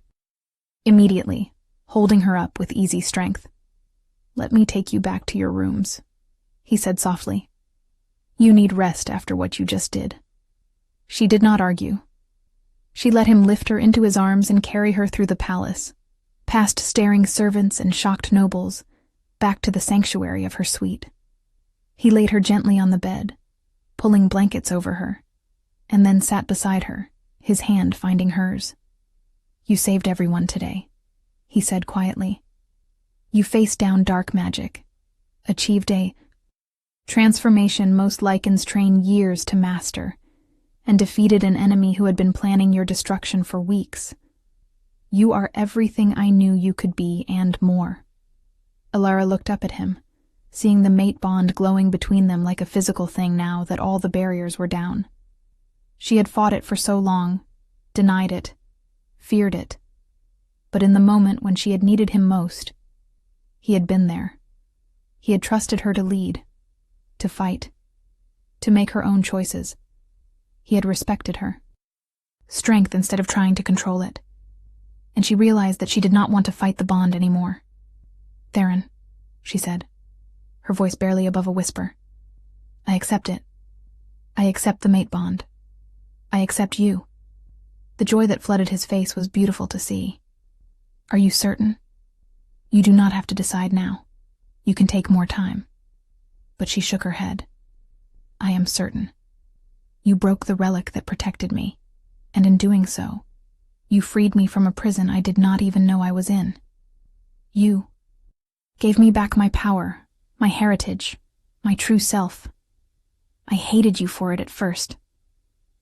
Immediately, holding her up with easy strength. Let me take you back to your rooms, he said softly. You need rest after what you just did. She did not argue. She let him lift her into his arms and carry her through the palace, past staring servants and shocked nobles, back to the sanctuary of her suite. He laid her gently on the bed, pulling blankets over her, and then sat beside her, his hand finding hers. You saved everyone today, he said quietly. You faced down dark magic, achieved a transformation most Lycans train years to master, and defeated an enemy who had been planning your destruction for weeks. You are everything I knew you could be and more. Alara looked up at him, seeing the mate bond glowing between them like a physical thing now that all the barriers were down. She had fought it for so long, denied it, feared it. But in the moment when she had needed him most, he had been there. He had trusted her to lead, to fight, to make her own choices. He had respected her. Strength instead of trying to control it. And she realized that she did not want to fight the bond anymore. Theron, she said, her voice barely above a whisper. I accept it. I accept the mate bond. I accept you. The joy that flooded his face was beautiful to see. Are you certain? You do not have to decide now. You can take more time. But she shook her head. I am certain. You broke the relic that protected me, and in doing so, you freed me from a prison I did not even know I was in. You gave me back my power, my heritage, my true self. I hated you for it at first,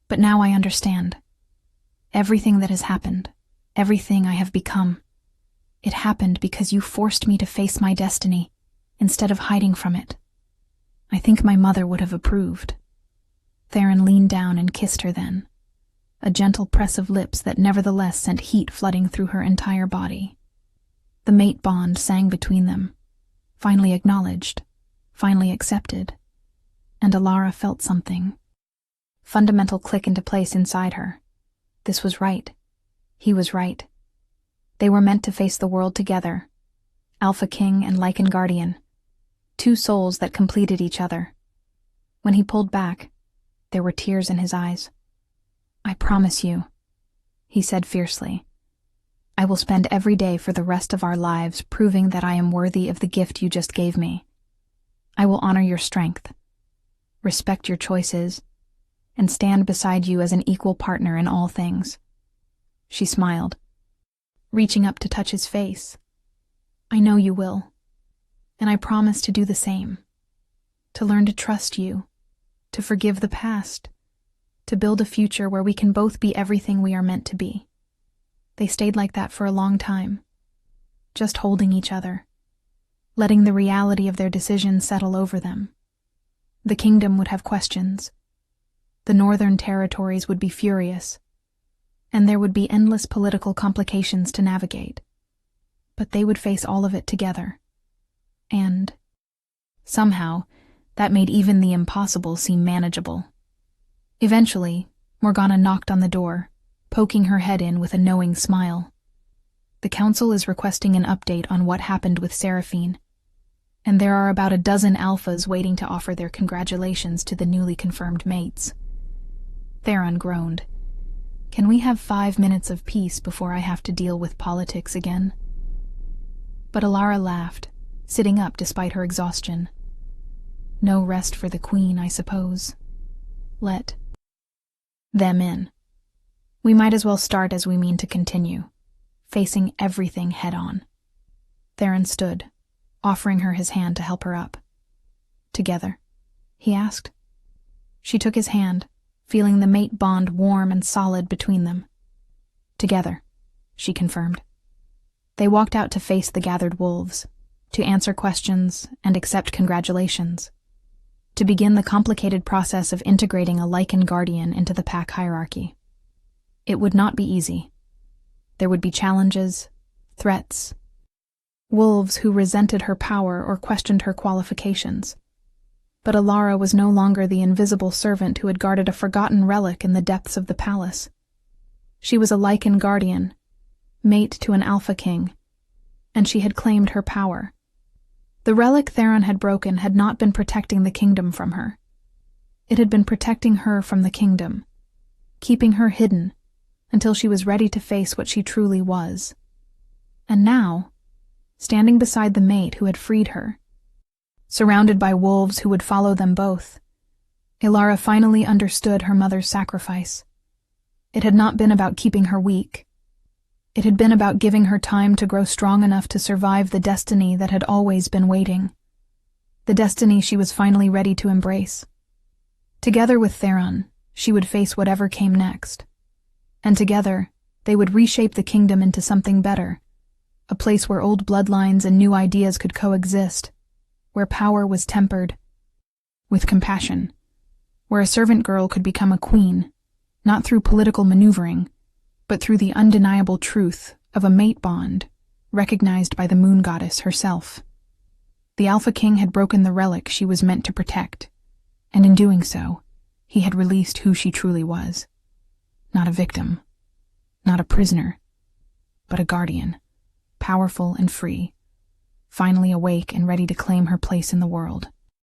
but now I understand. Everything that has happened, everything I have become, it happened because you forced me to face my destiny instead of hiding from it. I think my mother would have approved. Theron leaned down and kissed her then, a gentle press of lips that nevertheless sent heat flooding through her entire body. The mate bond sang between them, finally acknowledged, finally accepted, and Alara felt something. Fundamental click into place inside her. This was right. He was right. They were meant to face the world together, Alpha King and Lycan Guardian, two souls that completed each other. When he pulled back, there were tears in his eyes. I promise you, he said fiercely, I will spend every day for the rest of our lives proving that I am worthy of the gift you just gave me. I will honor your strength, respect your choices, and stand beside you as an equal partner in all things. She smiled, reaching up to touch his face. I know you will, and I promise to do the same, to learn to trust you, to forgive the past, to build a future where we can both be everything we are meant to be. They stayed like that for a long time, just holding each other, letting the reality of their decision settle over them. The kingdom would have questions. The northern territories would be furious, and there would be endless political complications to navigate. But they would face all of it together. And, somehow, that made even the impossible seem manageable. Eventually, Morgana knocked on the door, poking her head in with a knowing smile. The council is requesting an update on what happened with Seraphine, and there are about a dozen alphas waiting to offer their congratulations to the newly confirmed mates. Theron groaned. Can we have 5 minutes of peace before I have to deal with politics again? But Alara laughed, sitting up despite her exhaustion. No rest for the queen, I suppose. Let them in. We might as well start as we mean to continue, facing everything head-on. Theron stood, offering her his hand to help her up. Together, he asked. She took his hand, feeling the mate bond warm and solid between them. Together, she confirmed. They walked out to face the gathered wolves, to answer questions and accept congratulations, to begin the complicated process of integrating a Lycan guardian into the pack hierarchy. It would not be easy. There would be challenges, threats, wolves who resented her power or questioned her qualifications. But Alara was no longer the invisible servant who had guarded a forgotten relic in the depths of the palace. She was a Lycan guardian, mate to an Alpha King, and she had claimed her power. The relic Theron had broken had not been protecting the kingdom from her. It had been protecting her from the kingdom, keeping her hidden until she was ready to face what she truly was. And now, standing beside the mate who had freed her, surrounded by wolves who would follow them both, Alara finally understood her mother's sacrifice. It had not been about keeping her weak. It had been about giving her time to grow strong enough to survive the destiny that had always been waiting. The destiny she was finally ready to embrace. Together with Theron, she would face whatever came next. And together, they would reshape the kingdom into something better, a place where old bloodlines and new ideas could coexist, where power was tempered with compassion, where a servant girl could become a queen, not through political maneuvering, but through the undeniable truth of a mate bond recognized by the moon goddess herself. The Alpha King had broken the relic she was meant to protect, and in doing so, he had released who she truly was. Not a victim, not a prisoner, but a guardian, powerful and free, finally awake and ready to claim her place in the world.